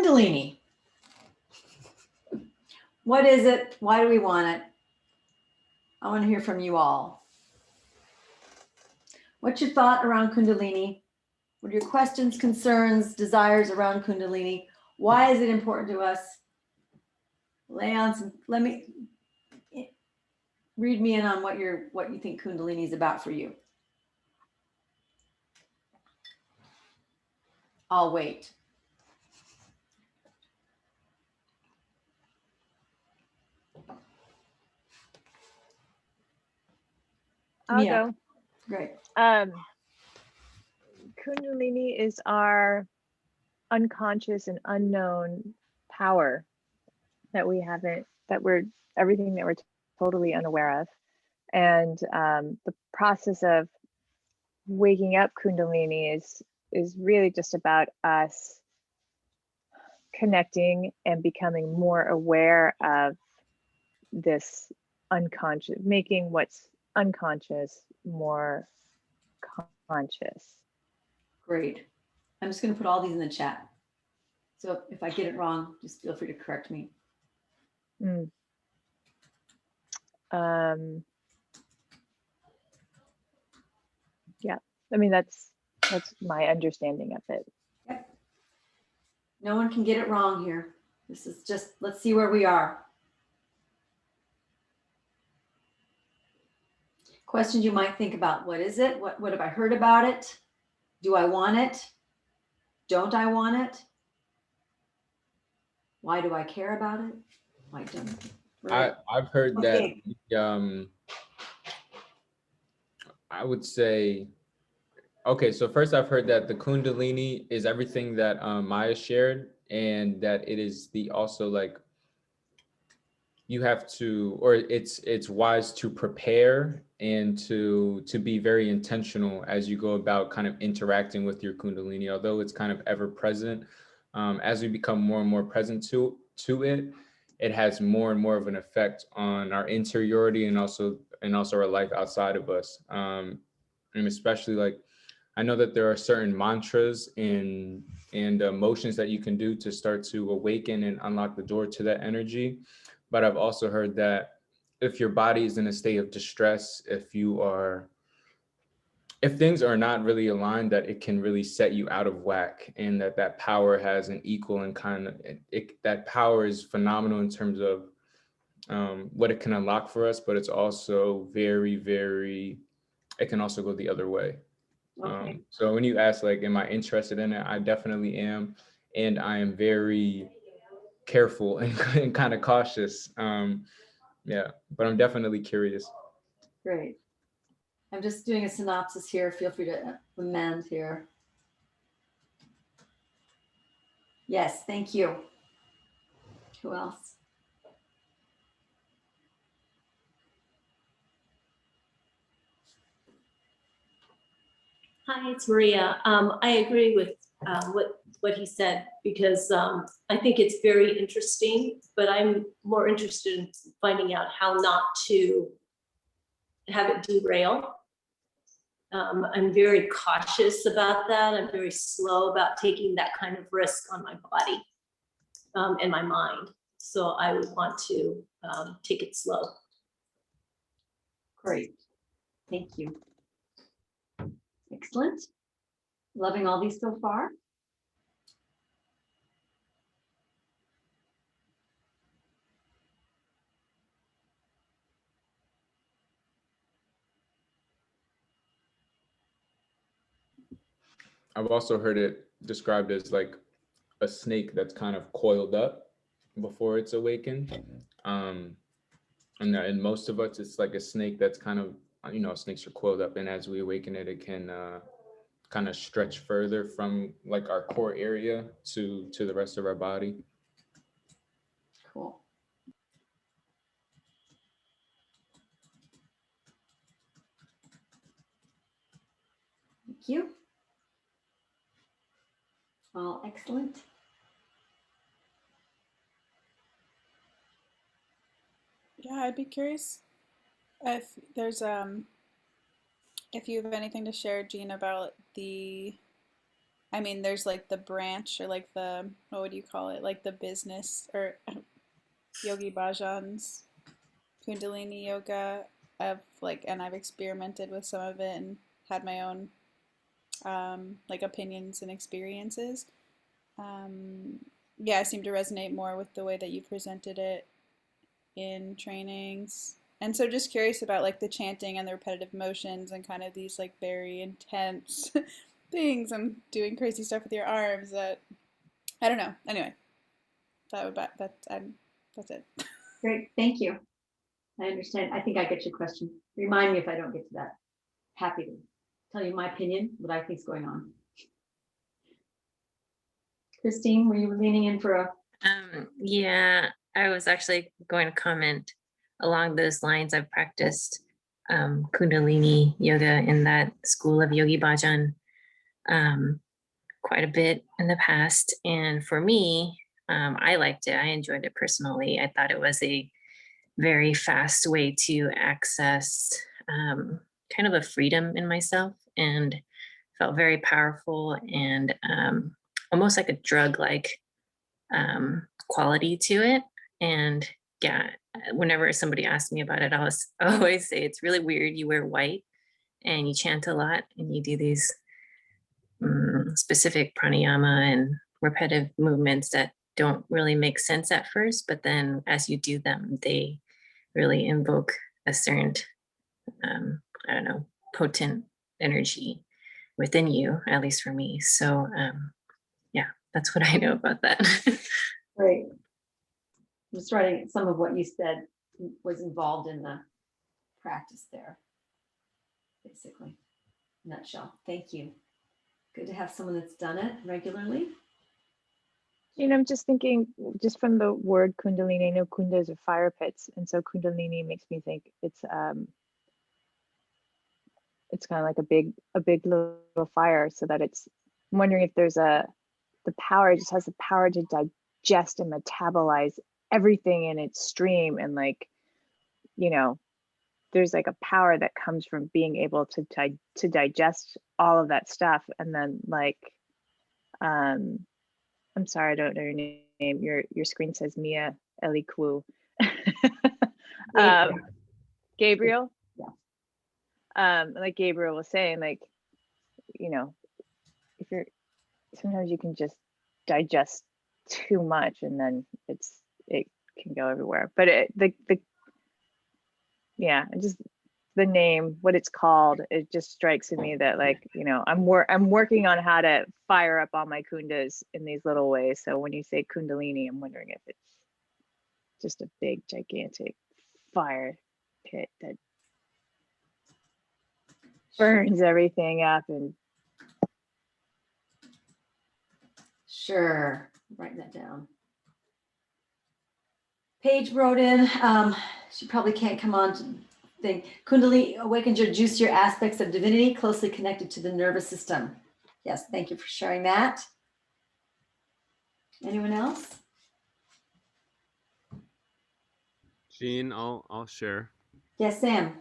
Kundalini. What is it? Why do we want it? I want to hear from you all. What's your thought around Kundalini? What are your questions, concerns, desires around Kundalini? Why is it important to us? Lay on some, read me in on what you think Kundalini is about for you. I'll wait. I'll go. Great. Kundalini is our unconscious and unknown power that we're everything that we're totally unaware of. And the process of waking up Kundalini is really just about us connecting and becoming more aware of this unconscious, making what's unconscious more conscious. Great. I'm just going to put all these in the chat. So if I get it wrong, just feel free to correct me. Yeah, I mean, that's my understanding of it. Yep. No one can get it wrong here. This is just, let's see where we are. Questions you might think about. What is it? What have I heard about it? Do I want it? Don't I want it? Why do I care about it? Why don't I? I've heard that I would say, okay, so first I've heard that the Kundalini is everything that Maya shared, and that it is also like you have to, or it's wise to prepare and to be very intentional as you go about kind of interacting with your Kundalini. Although it's kind of ever present, as we become more and more present to it, it has more and more of an effect on our interiority and also our life outside of us. And especially, like, I know that there are certain mantras and motions that you can do to start to awaken and unlock the door to that energy. But I've also heard that if your body is in a state of distress, if things are not really aligned, that it can really set you out of whack, and that power has an equal and kind of, that power is phenomenal in terms of what it can unlock for us, but it's also very, very, it can also go the other way. Okay. So when you ask, like, am I interested in it? I definitely am. And I am very careful and kind of cautious. Yeah, but I'm definitely curious. Great. I'm just doing a synopsis here. Feel free to amend here. Yes, thank you. Who else? Hi, it's Maria. I agree with what he said, because I think it's very interesting, but I'm more interested in finding out how not to have it derail. I'm very cautious about that. I'm very slow about taking that kind of risk on my body and my mind. So I would want to take it slow. Great. Thank you. Excellent. Loving all these so far. I've also heard it described as like a snake that's kind of coiled up before it's awakened. And most of us, it's like a snake that's kind of, snakes are coiled up, and as we awaken it, it can kind of stretch further from like our core area to the rest of our body. Cool. Thank you. All excellent. Yeah, I'd be curious if there's if you have anything to share, Jean, about the I mean, there's like the branch or like the, what would you call it? Like the business or Yogi Bhajan's Kundalini yoga of like, and I've experimented with some of it and had my own like opinions and experiences. Um, yeah, I seem to resonate more with the way that you presented it in trainings. And so just curious about like the chanting and the repetitive motions and kind of these like very intense things and doing crazy stuff with your arms that I don't know. Anyway, that's it. Great, thank you. I understand. I think I get your question. Remind me if I don't get to that. Happy to tell you my opinion, what I think is going on. Christine, were you leaning in for a? Yeah, I was actually going to comment along those lines. I've practiced Kundalini yoga in that school of Yogi Bhajan quite a bit in the past. And for me, I liked it. I enjoyed it personally. I thought it was a very fast way to access kind of a freedom in myself, and felt very powerful and almost like a drug-like quality to it. And yeah, whenever somebody asks me about it, I always say it's really weird. You wear white and you chant a lot and you do these specific pranayama and repetitive movements that don't really make sense at first, but then as you do them, they really invoke a certain, I don't know, potent energy within you, at least for me. So yeah, that's what I know about that. Great. I'm just writing some of what you said was involved in the practice there, basically, nutshell. Thank you. Good to have someone that's done it regularly. You know, I'm just thinking, just from the word Kundalini, I know kundas are fire pits, and so Kundalini makes me think it's kind of like a big little fire, so that it's. I'm wondering if there's the power. It just has the power to digest and metabolize everything in its stream, and like, you know, there's like a power that comes from being able to digest all of that stuff, and then like, I'm sorry, I don't know your name. Your screen says Mia Eliku. Gabriel. Yeah. Like Gabriel was saying, like, you know, if you're sometimes you can just digest too much, and then it can go everywhere. But yeah, just the name, what it's called, it just strikes in me that, like, you know, I'm working on how to fire up all my kundas in these little ways. So when you say Kundalini, I'm wondering if it's just a big gigantic fire pit that burns everything up. And Sure, write that down. Paige wrote in, she probably can't come on to think. Kundalini awakens your juicier aspects of divinity closely connected to the nervous system. Yes, thank you for sharing that. Anyone else? Jean, I'll share. Yes, Sam.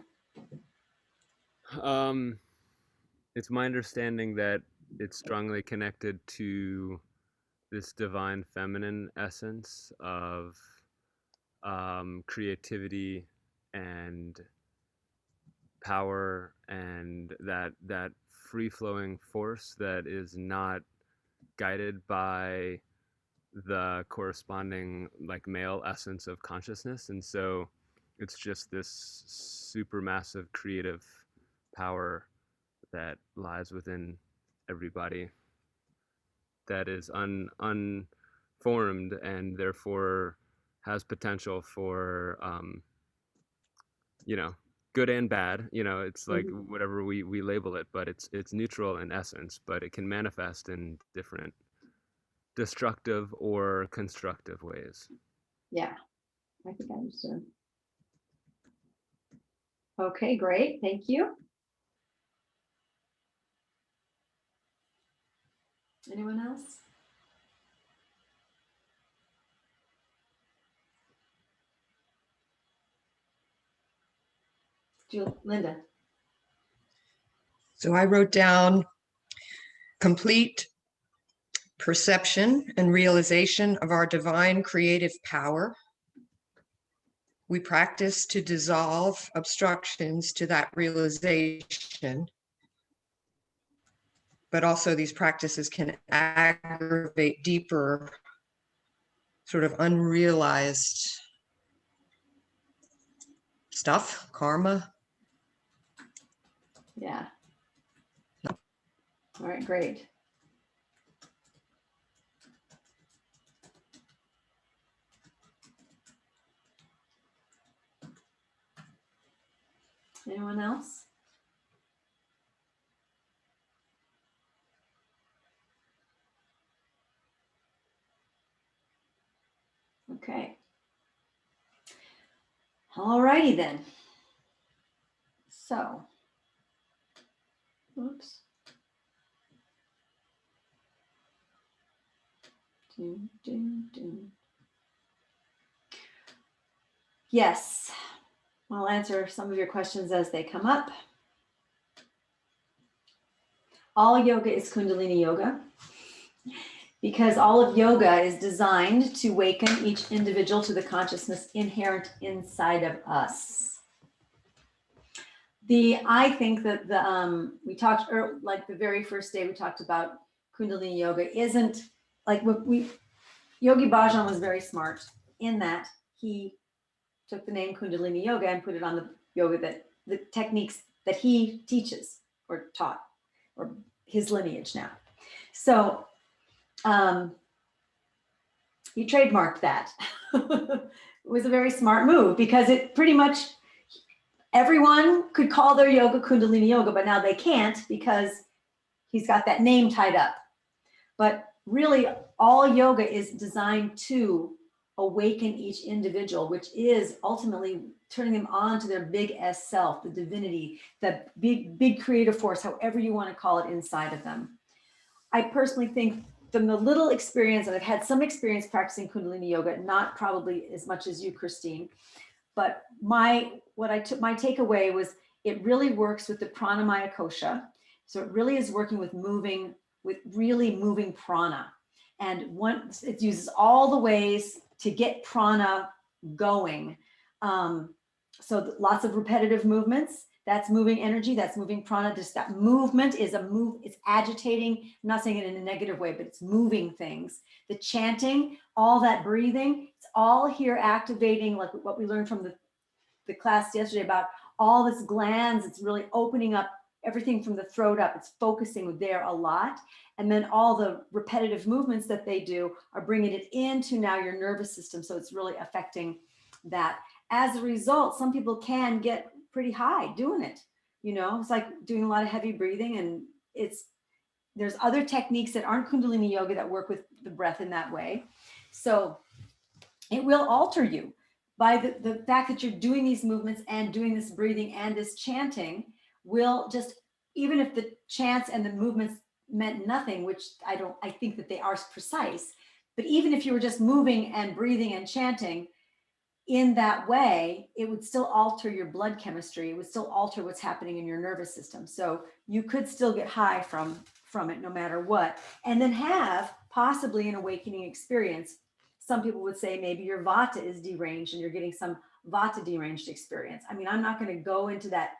It's my understanding that it's strongly connected to this divine feminine essence of creativity and power, and that free-flowing force that is not guided by the corresponding like male essence of consciousness. And so it's just this supermassive creative power that lies within everybody that is unformed, and therefore has potential for you know, good and bad. You know, it's like whatever we label it, but it's neutral in essence, but it can manifest in different destructive or constructive ways. Yeah, I think I understood. Okay, great. Thank you. Anyone else? Linda. So I wrote down complete perception and realization of our divine creative power. We practice to dissolve obstructions to that realization, but also these practices can aggravate deeper, sort of unrealized stuff, karma. Yeah. All right, great. Anyone else? Okay. All righty then. So, oops. Dun, dun, dun. Yes, I'll answer some of your questions as they come up. All yoga is Kundalini yoga because all of yoga is designed to waken each individual to the consciousness inherent inside of us. I think that we talked like the very first day we talked about Kundalini yoga isn't like Yogi Bhajan was very smart in that he took the name Kundalini yoga and put it on the yoga the techniques that he teaches or taught or his lineage now. So he trademarked that. It was a very smart move because it pretty much everyone could call their yoga Kundalini yoga, but now they can't because he's got that name tied up. But really all yoga is designed to awaken each individual, which is ultimately turning them on to their big S self, the divinity, the big creative force, however you want to call it inside of them. I personally think from the little experience, and I've had some experience practicing Kundalini yoga, not probably as much as you, Christine, but my takeaway was it really works with the pranamaya kosha. So it really is working with really moving prana. And it uses all the ways to get prana going. So lots of repetitive movements. That's moving energy, that's moving prana. Just that movement is it's agitating. I'm not saying it in a negative way, but it's moving things. The chanting, all that breathing, it's all here activating, like what we learned from the class yesterday about all this glands. It's really opening up everything from the throat up. It's focusing there a lot. And then all the repetitive movements that they do are bringing it into now your nervous system. So it's really affecting that. As a result, some people can get pretty high doing it. It's like doing a lot of heavy breathing, and there's other techniques that aren't Kundalini yoga that work with the breath in that way. So it will alter you by the fact that you're doing these movements and doing this breathing and this chanting will just, even if the chants and the movements meant nothing, which I think that they are precise, but even if you were just moving and breathing and chanting in that way, it would still alter your blood chemistry. It would still alter what's happening in your nervous system. So you could still get high from it no matter what, and then have possibly an awakening experience. Some people would say maybe your vata is deranged and you're getting some vata deranged experience. I mean, I'm not going to go into that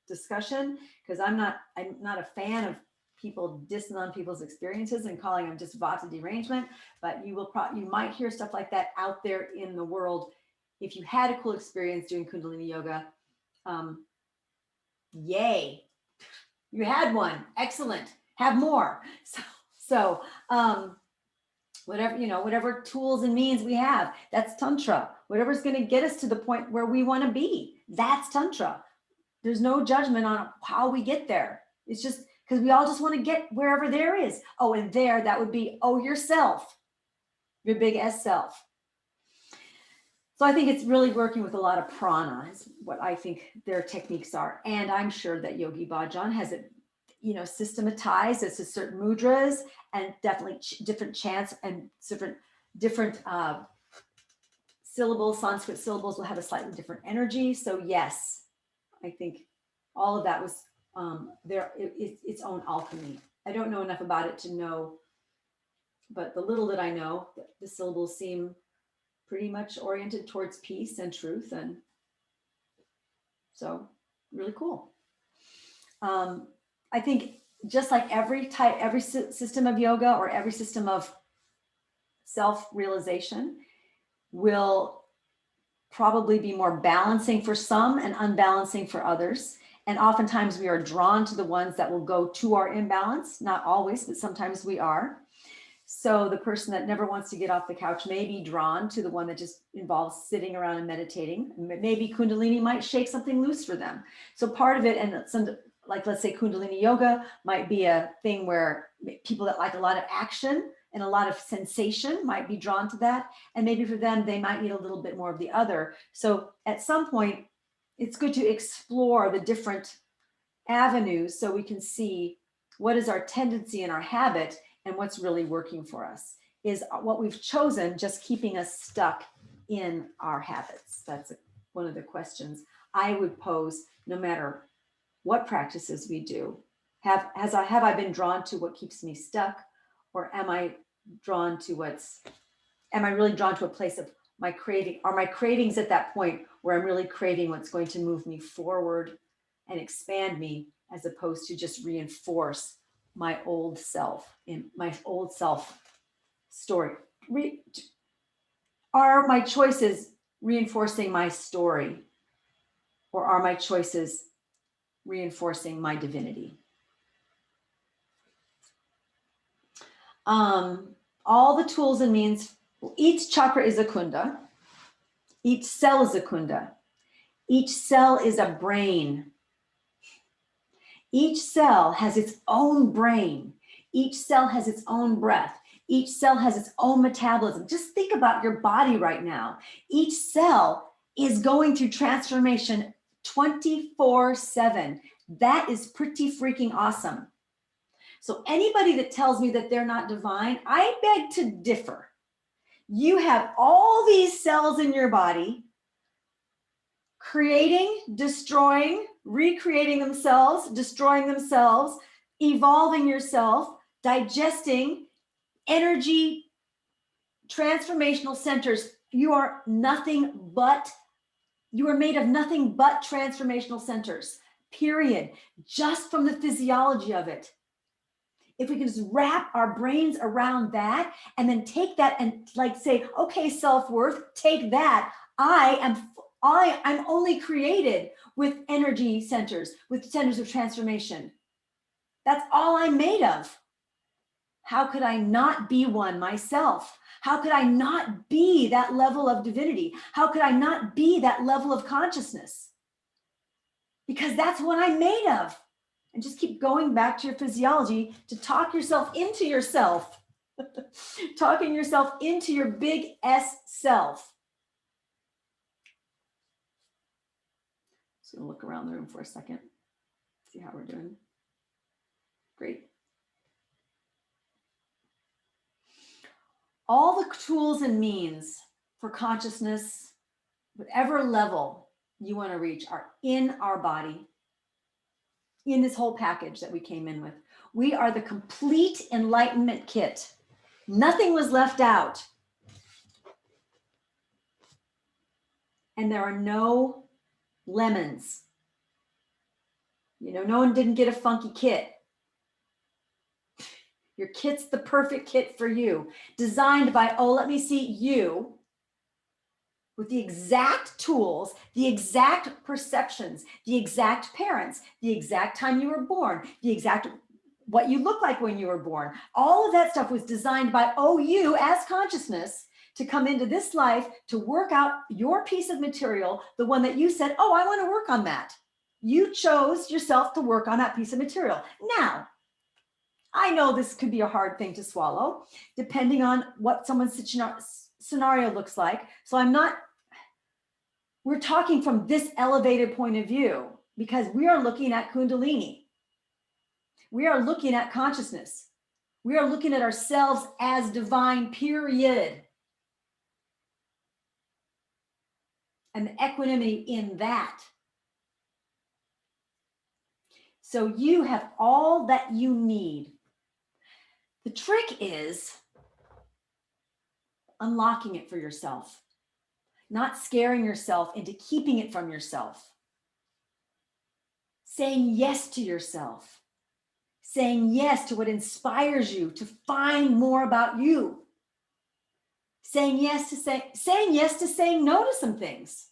discussion because I'm not a fan of people dissing on people's experiences and calling them just vata derangement, but you might hear stuff like that out there in the world. If you had a cool experience doing Kundalini yoga, yay, you had one, excellent, have more. So whatever tools and means we have, that's Tantra. Whatever's going to get us to the point where we want to be, that's Tantra. There's no judgment on how we get there. It's just because we all just want to get wherever there is. Oh, and that would be, yourself, your big S self. So I think it's really working with a lot of prana is what I think their techniques are. And I'm sure that Yogi Bhajan has it, systematized as to certain mudras and definitely different chants and different syllables, Sanskrit syllables will have a slightly different energy. So yes, I think all of that was its own alchemy. I don't know enough about it to know but the little that I know, the syllables seem pretty much oriented towards peace and truth. And so really cool. I think just like every system of yoga or every system of self-realization will probably be more balancing for some and unbalancing for others. And oftentimes we are drawn to the ones that will go to our imbalance, not always, but sometimes we are. So the person that never wants to get off the couch may be drawn to the one that just involves sitting around and meditating. Maybe Kundalini might shake something loose for them. So part of it, and some, like let's say Kundalini yoga might be a thing where people that like a lot of action and a lot of sensation might be drawn to that. And maybe for them, they might need a little bit more of the other. So at some point, it's good to explore the different avenues so we can see what is our tendency and our habit and what's really working for us. Is what we've chosen just keeping us stuck in our habits? That's one of the questions I would pose, no matter what practices we do. Have I been drawn to what keeps me stuck, or am I drawn to am I really drawn to a place of my craving? Are my cravings at that point where I'm really craving what's going to move me forward and expand me, as opposed to just reinforce my old self in my old self story? Are my choices reinforcing my story, or are my choices reinforcing my divinity? All the tools and means, each chakra is a kunda. Each cell is a kunda. Each cell is a brain. Each cell has its own brain. Each cell has its own breath. Each cell has its own metabolism. Just think about your body right now. Each cell is going through transformation 24/7. That is pretty freaking awesome. So anybody that tells me that they're not divine, I beg to differ. You have all these cells in your body creating, destroying, recreating themselves, destroying themselves, evolving yourself, digesting, energy, transformational centers. You are made of nothing but transformational centers, period. Just from the physiology of it. If we can just wrap our brains around that and then take that and like say, okay, self-worth, take that. I'm only created with energy centers, with centers of transformation. That's all I'm made of. How could I not be one myself? How could I not be that level of divinity? How could I not be that level of consciousness? Because that's what I'm made of. And just keep going back to your physiology to talk yourself into yourself. Talking yourself into your big S self. Just gonna look around the room for a second. See how we're doing. Great. All the tools and means for consciousness, whatever level you want to reach, are in our body, in this whole package that we came in with. We are the complete enlightenment kit. Nothing was left out. And there are no lemons. You know, no one didn't get a funky kit. Your kit's the perfect kit for you. Designed by, you, with the exact tools, the exact perceptions, the exact parents, the exact time you were born, the exact what you look like when you were born. All of that stuff was designed by you as consciousness to come into this life to work out your piece of material, the one that you said, oh, I want to work on that. You chose yourself to work on that piece of material. Now, I know this could be a hard thing to swallow, depending on what someone's scenario looks like. So we're talking from this elevated point of view because we are looking at Kundalini. We are looking at consciousness. We are looking at ourselves as divine, period. And the equanimity in that. So you have all that you need. The trick is unlocking it for yourself, not scaring yourself into keeping it from yourself, saying yes to yourself, saying yes to what inspires you to find more about you, saying yes to saying no to some things.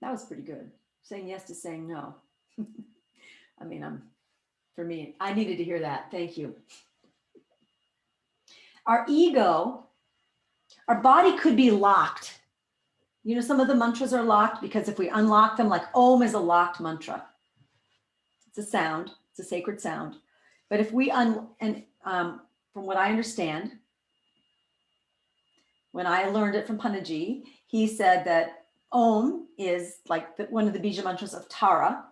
That was pretty good. Saying yes to saying no. I mean, for me, I needed to hear that. Thank you. Our ego, our body could be locked. You know, some of the mantras are locked because if we unlock them, like Om is a locked mantra. It's a sound, it's a sacred sound. But if we, from what I understand, when I learned it from Panaji, he said that Om is like one of the Bija mantras of Tara.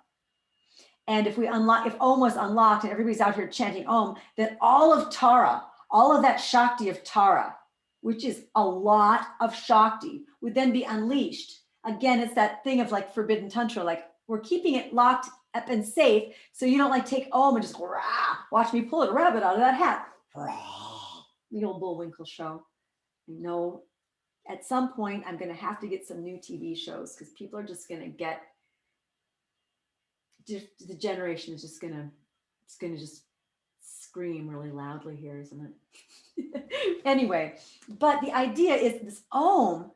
And if Om was unlocked and everybody's out here chanting Om, then all of Tara, all of that Shakti of Tara, which is a lot of Shakti, would then be unleashed. Again, it's that thing of like forbidden tantra, like we're keeping it locked up and safe so you don't like take Om and just go, rah, watch me pull a rabbit out of that hat. Rah, the old Bullwinkle show. You know, at some point I'm going to have to get some new TV shows because people are just going to get, the generation is just going to just scream really loudly here, isn't it? Anyway, but the idea is this Om,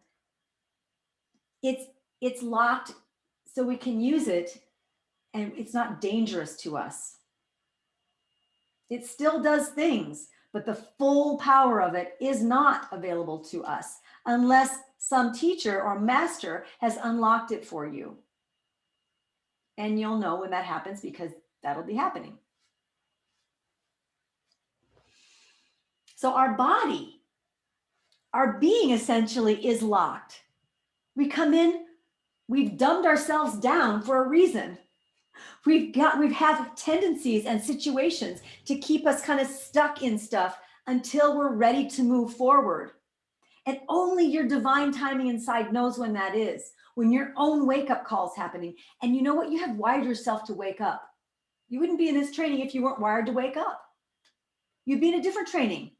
it's locked so we can use it and it's not dangerous to us. It still does things, but the full power of it is not available to us unless some teacher or master has unlocked it for you. And you'll know when that happens because that'll be happening. So our body, our being essentially is locked. We come in, we've dumbed ourselves down for a reason. We've had tendencies and situations to keep us kind of stuck in stuff until we're ready to move forward. And only your divine timing inside knows when that is, when your own wake-up call is happening. And you know what? You have wired yourself to wake up. You wouldn't be in this training if you weren't wired to wake up. You'd be in a different training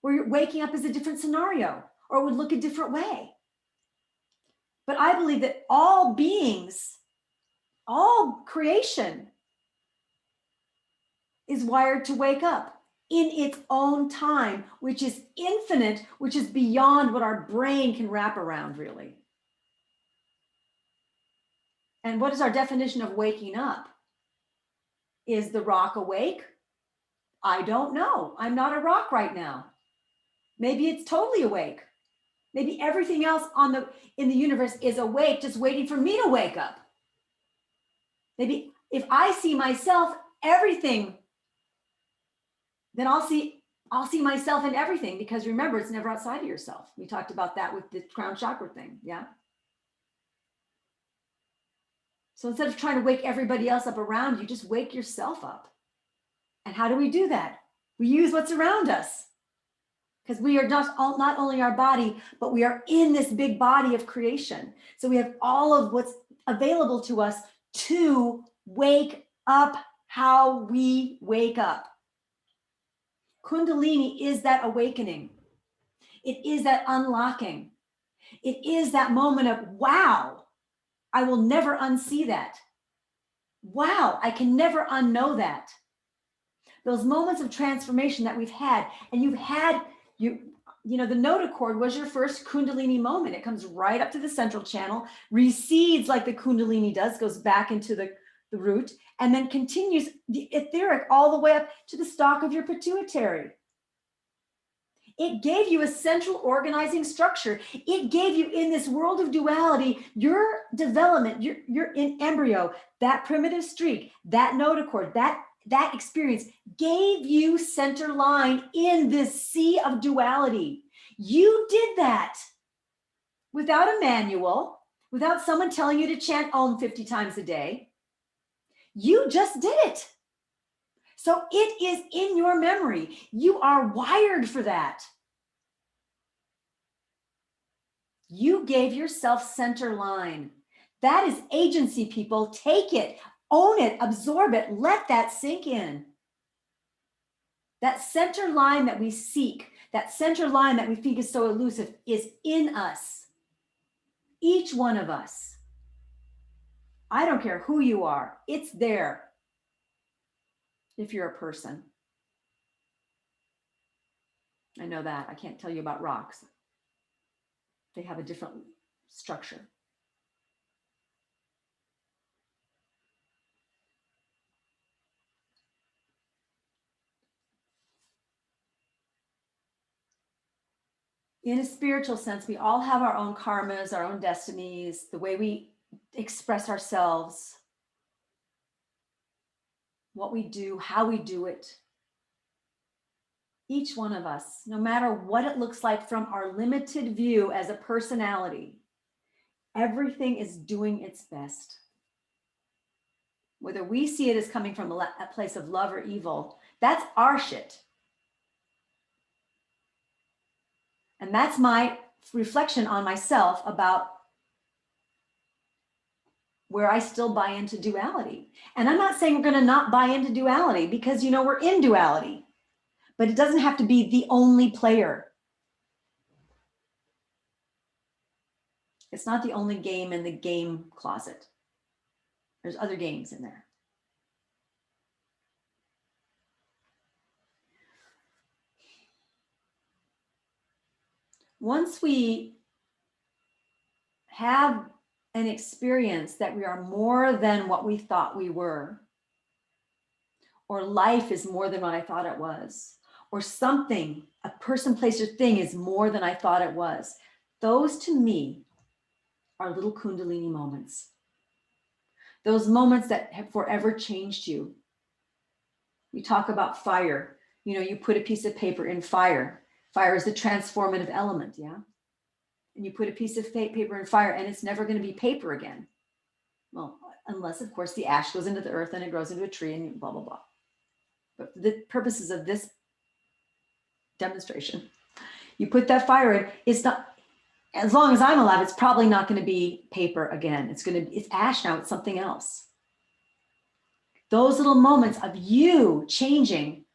where you're waking up is a different scenario or it would look a different way. But I believe that all beings, all creation is wired to wake up in its own time, which is infinite, which is beyond what our brain can wrap around, really. And what is our definition of waking up? Is the rock awake? I don't know. I'm not a rock right now. Maybe it's totally awake. Maybe everything else in the universe is awake, just waiting for me to wake up. Maybe if I see myself, everything, then I'll see myself in everything, because remember, it's never outside of yourself. We talked about that with the crown chakra thing, yeah? So instead of trying to wake everybody else up around you, just wake yourself up. And how do we do that? We use what's around us. Because we are not only our body, but we are in this big body of creation. So we have all of what's available to us to wake up how we wake up. Kundalini is that awakening. It is that unlocking. It is that moment of, wow, I will never unsee that. Wow, I can never unknow that. Those moments of transformation that we've had, and you've had, you know, the noda cord was your first Kundalini moment. It comes right up to the central channel, recedes like the Kundalini does, goes back into the root, and then continues the etheric all the way up to the stalk of your pituitary. It gave you a central organizing structure. It gave you, in this world of duality, your development, you're in embryo, that primitive streak, that noda cord, that experience gave you center line in this sea of duality. You did that without a manual, without someone telling you to chant Om 50 times a day. You just did it. So it is in your memory. You are wired for that. You gave yourself center line. That is agency, people. Take it, own it, absorb it, let that sink in. That center line that we seek, that center line that we think is so elusive, is in us. Each one of us. I don't care who you are, it's there. If you're a person. I know that. I can't tell you about rocks. They have a different structure. In a spiritual sense, we all have our own karmas, our own destinies, the way we express ourselves, what we do, how we do it. Each one of us, no matter what it looks like from our limited view as a personality, everything is doing its best. Whether we see it as coming from a place of love or evil, that's our shit. And that's my reflection on myself about where I still buy into duality. And I'm not saying we're going to not buy into duality, because, you know, we're in duality, but it doesn't have to be the only player. It's not the only game in the game closet. There's other games in there. Once we have an experience that we are more than what we thought we were, or life is more than what I thought it was, or something, a person, place, or thing is more than I thought it was, those to me are little Kundalini moments. Those moments that have forever changed you. We talk about fire. You know, you put a piece of paper in fire. Fire is the transformative element, yeah? And you put a piece of paper in fire and it's never going to be paper again. Well, unless, of course, the ash goes into the earth and it grows into a tree and blah, blah, blah. But for the purposes of this demonstration, you put that fire in, it's not, as long as I'm alive, it's probably not going to be paper again. It's ash now, it's something else. Those little moments of you changing,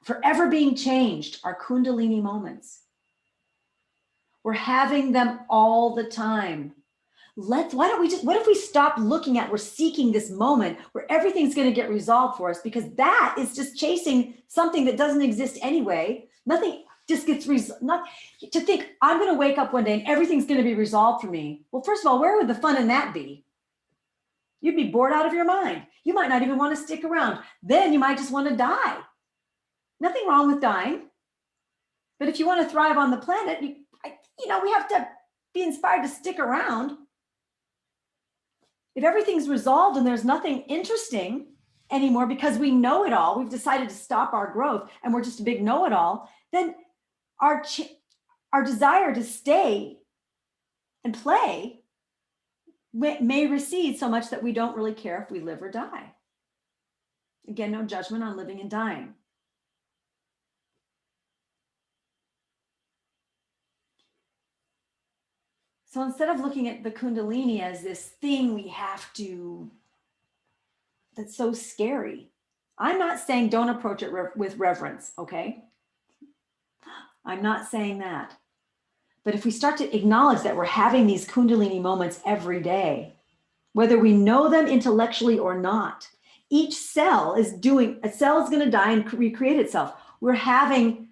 forever being changed, are Kundalini moments. We're having them all the time. What if we stop looking at, we're seeking this moment where everything's going to get resolved for us, because that is just chasing something that doesn't exist anyway. Nothing just gets resolved. To think I'm going to wake up one day and everything's going to be resolved for me. Well, first of all, where would the fun in that be? You'd be bored out of your mind. You might not even want to stick around. Then you might just want to die. Nothing wrong with dying. But if you want to thrive on the planet, we have to be inspired to stick around. If everything's resolved and there's nothing interesting anymore because we know it all, we've decided to stop our growth and we're just a big know-it-all, then our desire to stay and play may recede so much that we don't really care if we live or die. Again, no judgment on living and dying. So instead of looking at the Kundalini as this thing that's so scary, I'm not saying don't approach it with reverence, okay? I'm not saying that. But if we start to acknowledge that we're having these Kundalini moments every day, whether we know them intellectually or not, each cell is going to die and recreate itself. We're having,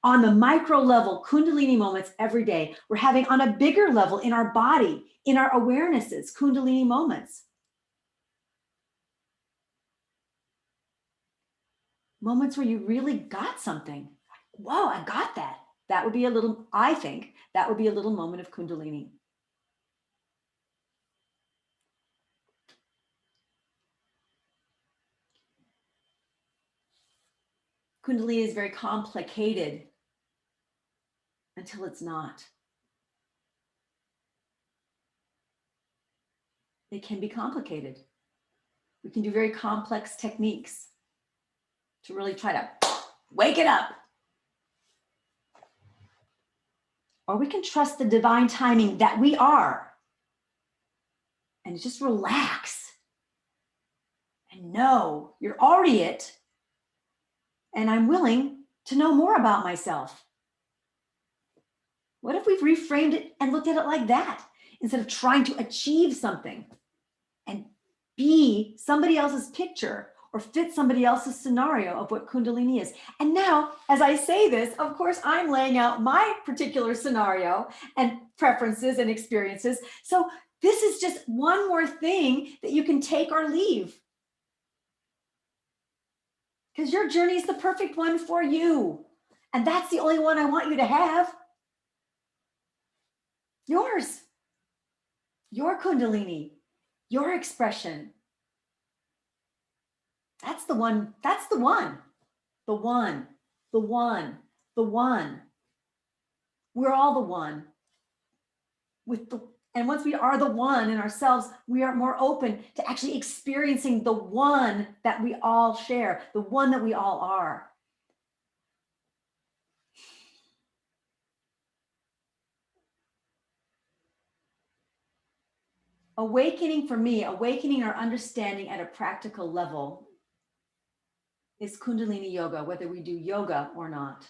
on the micro level, Kundalini moments every day. We're having, on a bigger level, in our body, in our awarenesses, Kundalini moments. Moments where you really got something. Whoa, I got that. That would be I think that would be a little moment of Kundalini. Kundalini is very complicated until it's not. It can be complicated. We can do very complex techniques to really try to wake it up. Or we can trust the divine timing that we are and just relax and know you're already it. and I'm willing to know more about myself. What if we've reframed it and looked at it like that instead of trying to achieve something and be somebody else's picture or fit somebody else's scenario of what Kundalini is? And now, as I say this, of course, I'm laying out my particular scenario and preferences and experiences. So this is just one more thing that you can take or leave. Because your journey is the perfect one for you. And that's the only one I want you to have. Yours. Your Kundalini. Your expression. That's the one. That's the one. The one. The one. The one. We're all the one. And once we are the one in ourselves, we are more open to actually experiencing the one that we all share, the one that we all are. Awakening for me, awakening our understanding at a practical level is Kundalini yoga, whether we do yoga or not.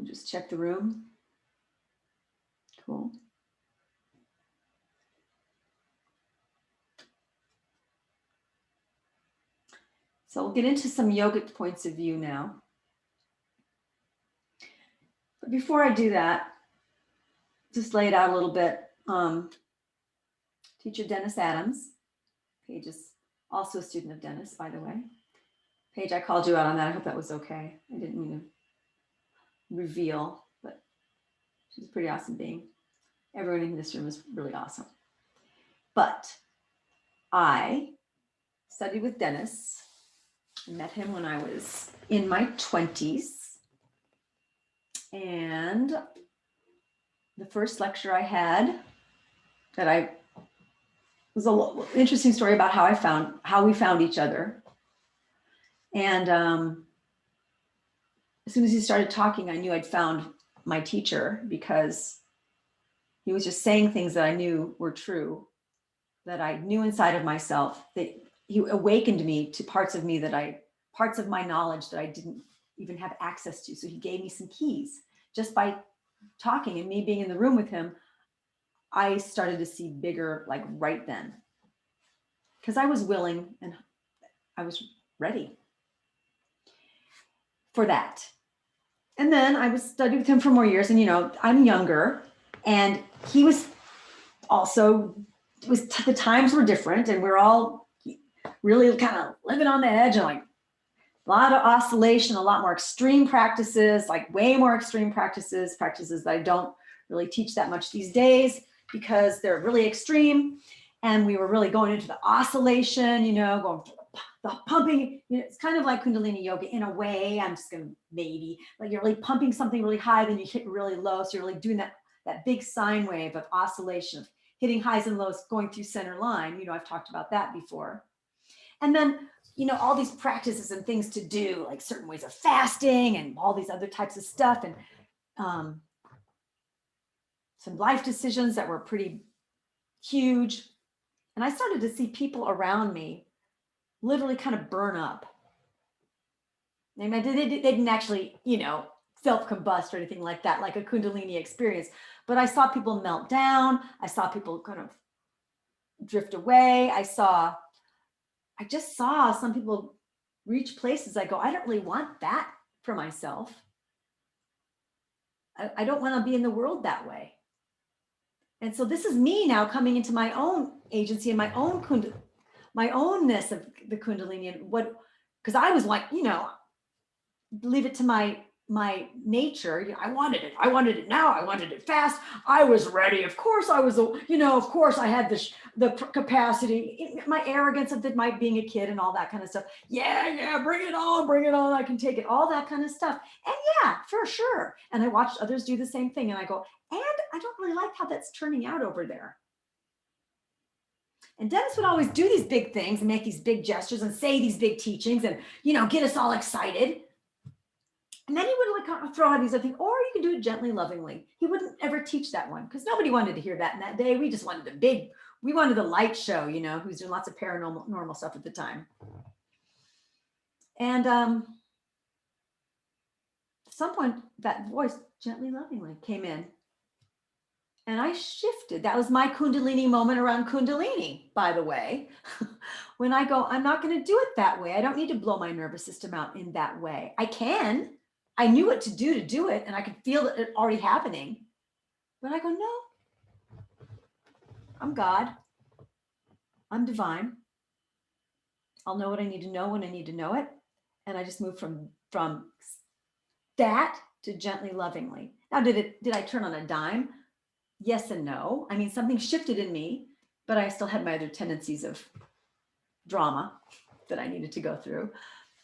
Just check the room. Cool. So we'll get into some yogic points of view now. But before I do that, just lay it out a little bit. Teacher Dennis Adams, Paige is also a student of Dennis, by the way. Paige, I called you out on that. I hope that was okay. I didn't mean to reveal, but she's a pretty awesome being. Everyone in this room is really awesome. But I studied with Dennis. I met him when I was in my 20s. And the first lecture I had was an interesting story about how we found each other. And as soon as he started talking, I knew I'd found my teacher, because he was just saying things that I knew were true, that I knew inside of myself, that he awakened me to parts of me parts of my knowledge that I didn't even have access to. So he gave me some keys. Just by talking and me being in the room with him, I started to see bigger, like right then, because I was willing and I was ready for that. And then I was studying with him for more years, and I'm younger, and he was also, the times were different, and we're all really kind of living on the edge, and like a lot of oscillation, a lot more extreme practices, like way more extreme practices that I don't really teach that much these days because they're really extreme. And we were really going into the oscillation, going through the pumping. It's kind of like Kundalini yoga in a way. I'm just going to maybe, like you're really pumping something really high, then you hit really low. So you're really doing that big sine wave of oscillation, of hitting highs and lows, going through center line. I've talked about that before. And then, all these practices and things to do, like certain ways of fasting and all these other types of stuff, and some life decisions that were pretty huge. And I started to see people around me literally kind of burn up. I mean, they didn't actually, self-combust or anything like that, like a Kundalini experience. But I saw people melt down. I saw people kind of drift away. I just saw some people reach places I go, I don't really want that for myself. I don't want to be in the world that way. And so this is me now coming into my own agency and my ownness of the Kundalini, and because I was like, leave it to my nature. I wanted it now. I wanted it fast. I was ready. Of course I was, of course I had the capacity, my arrogance of my being a kid and all that kind of stuff. Yeah, bring it on. I can take it, all that kind of stuff. And yeah, for sure. And I watched others do the same thing, and I go, and I don't really like how that's turning out over there. And Dennis would always do these big things and make these big gestures and say these big teachings and, get us all excited. And then he would like kind of throw out these other things, or you can do it gently, lovingly. He wouldn't ever teach that one because nobody wanted to hear that in that day. We just wanted we wanted the light show, you know, who's doing lots of paranormal normal stuff at the time. And at some point, that voice, gently, lovingly, came in. And I shifted. That was my Kundalini moment around Kundalini, by the way. When I go, I'm not going to do it that way. I don't need to blow my nervous system out in that way. I can. I knew what to do it, and I could feel it already happening. But I go, no, I'm God. I'm divine. I'll know what I need to know when I need to know it. And I just moved from that to gently, lovingly. Now, did I turn on a dime? Yes and no. I mean, something shifted in me, but I still had my other tendencies of drama that I needed to go through.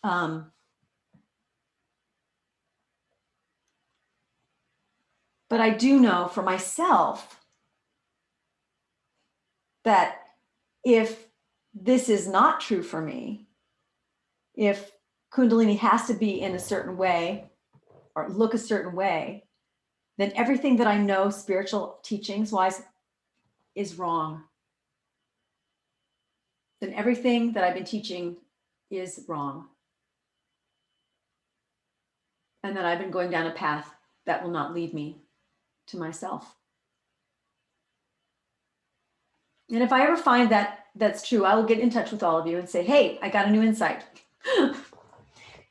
But I do know for myself that if this is not true for me, if Kundalini has to be in a certain way or look a certain way, then everything that I know spiritual teachings wise is wrong. Then everything that I've been teaching is wrong. And that I've been going down a path that will not lead me to myself. And if I ever find that that's true, I will get in touch with all of you and say, hey, I got a new insight.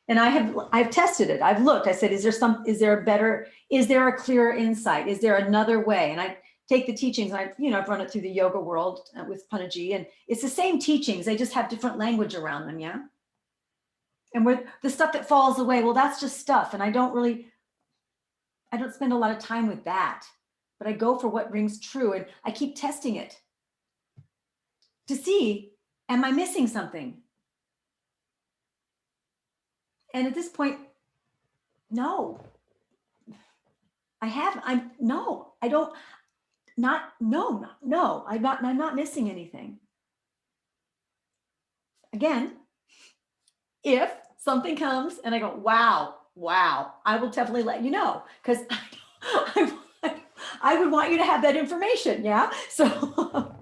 And I've tested it. I've looked, I said, is there a clearer insight? Is there another way? And I take the teachings, and I've run it through the yoga world with Panaji, and it's the same teachings. They just have different language around them. Yeah. And where the stuff that falls away, well, that's just stuff. And I don't spend a lot of time with that, but I go for what rings true. And I keep testing it to see, am I missing something? And at this point, no, I'm not missing anything. Again, if something comes and I go, wow, I will definitely let you know, because I would want you to have that information. Yeah. So,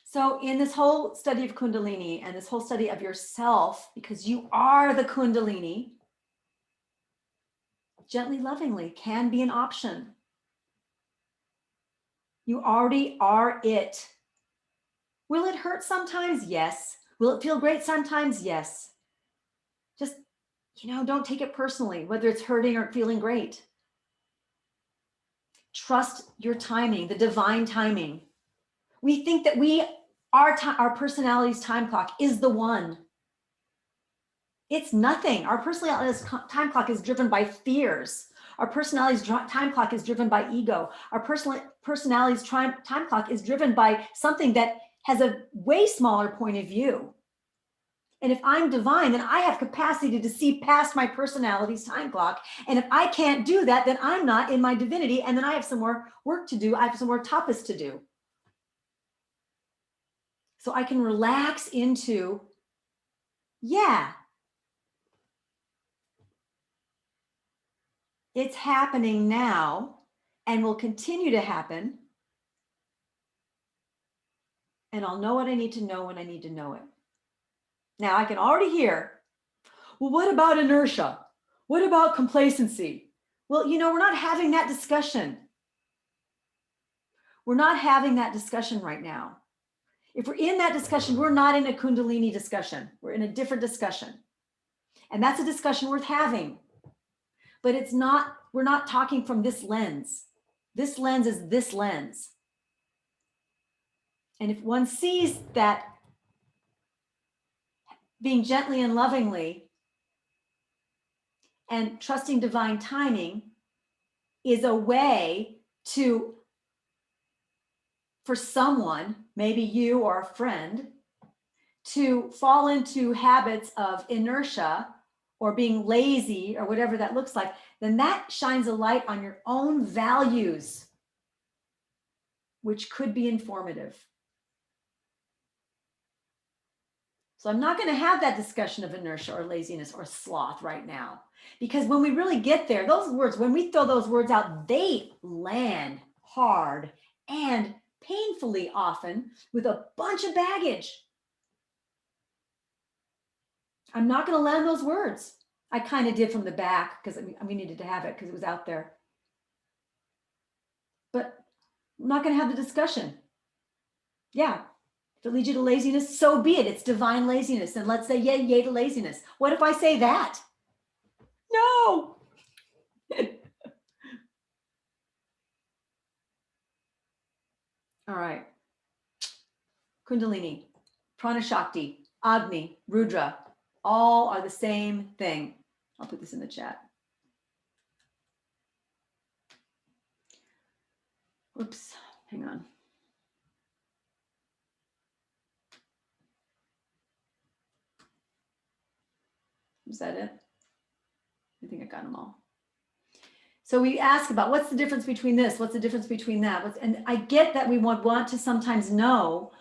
so in this whole study of Kundalini and this whole study of yourself, because you are the Kundalini, gently, lovingly can be an option. You already are it. Will it hurt sometimes? Yes. Will it feel great sometimes? Yes. Just, don't take it personally, whether it's hurting or feeling great. Trust your timing, the divine timing. We think that our personality's time clock is the one. It's nothing. Our personality's time clock is driven by fears. Our personality's time clock is driven by ego. Our personality's time clock is driven by something that has a way smaller point of view. And if I'm divine, then I have capacity to see past my personality's time clock. And if I can't do that, then I'm not in my divinity. And then I have some more work to do. I have some more tapas to do. So I can relax into, yeah, it's happening now and will continue to happen. And I'll know what I need to know when I need to know it. Now I can already hear, well, what about inertia? What about complacency? Well, we're not having that discussion. We're not having that discussion right now. If we're in that discussion, we're not in a Kundalini discussion. We're in a different discussion. And that's a discussion worth having. But we're not talking from this lens. This lens is this lens. And if one sees that being gently and lovingly and trusting divine timing is a way for someone, maybe you or a friend, to fall into habits of inertia or being lazy or whatever that looks like, then that shines a light on your own values, which could be informative. So I'm not going to have that discussion of inertia or laziness or sloth right now. Because when we really get there, those words, when we throw those words out, they land hard and painfully often with a bunch of baggage. I'm not going to land those words. I kind of did from the back because we needed to have it because it was out there. But I'm not going to have the discussion. Yeah, if it leads you to laziness, so be it. It's divine laziness. And let's say yay, yay to laziness. What if I say that? No. All right. Kundalini, Prana Shakti, Agni, Rudra, all are the same thing. I'll put this in the chat. Oops, hang on. Is that it? I think I got them all. So we ask about what's the difference between this? What's the difference between that? And I get that we want to sometimes know.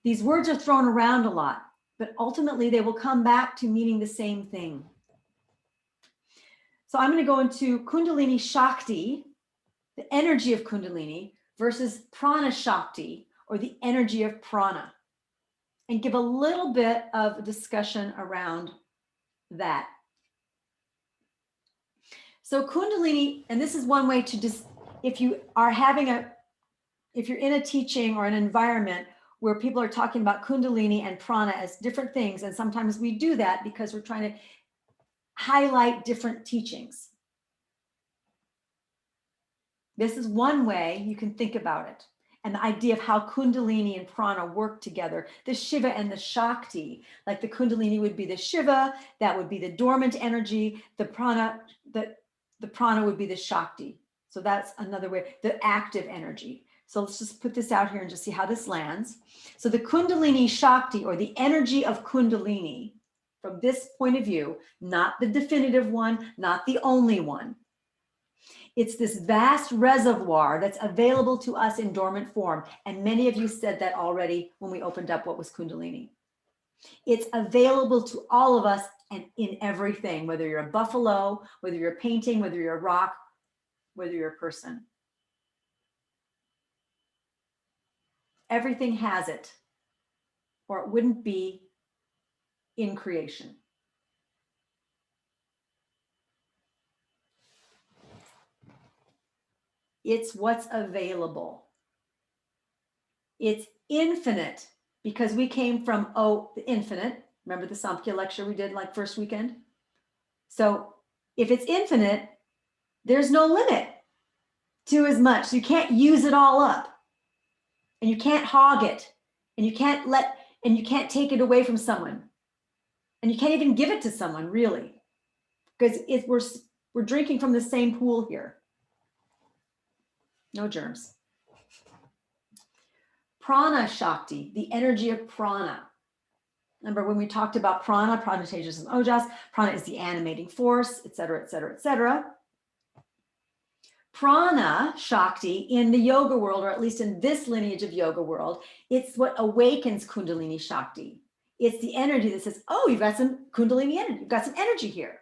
These words are thrown around a lot, but ultimately they will come back to meaning the same thing. So I'm going to go into Kundalini Shakti, the energy of Kundalini, versus Prana Shakti, or the energy of prana, and give a little bit of discussion around that. So Kundalini, and this is one way to just, if you're in a teaching or an environment where people are talking about Kundalini and prana as different things, and sometimes we do that because we're trying to highlight different teachings. This is one way you can think about it. And the idea of how Kundalini and prana work together, the Shiva and the Shakti, like the Kundalini would be the Shiva, that would be the dormant energy, the prana would be the Shakti. So that's another way, the active energy. So let's just put this out here and just see how this lands. So the Kundalini Shakti, or the energy of Kundalini, from this point of view, not the definitive one, not the only one. It's this vast reservoir that's available to us in dormant form. And many of you said that already when we opened up what was Kundalini. It's available to all of us and in everything, whether you're a buffalo, whether you're a painting, whether you're a rock, whether you're a person. Everything has it, or it wouldn't be in creation. It's what's available. It's infinite because we came from the infinite. Remember the Samkhya lecture we did like first weekend? So if it's infinite, there's no limit to as much. So you can't use it all up, and you can't hog it, and you can't take it away from someone, and you can't even give it to someone, really, because we're drinking from the same pool here. No germs. Prana Shakti, the energy of prana. Remember when we talked about prana tejas and ojas, prana is the animating force, et cetera, et cetera, et cetera. Prana Shakti in the yoga world, or at least in this lineage of yoga world, it's what awakens Kundalini Shakti. It's the energy that says, oh, you've got some Kundalini energy, you've got some energy here.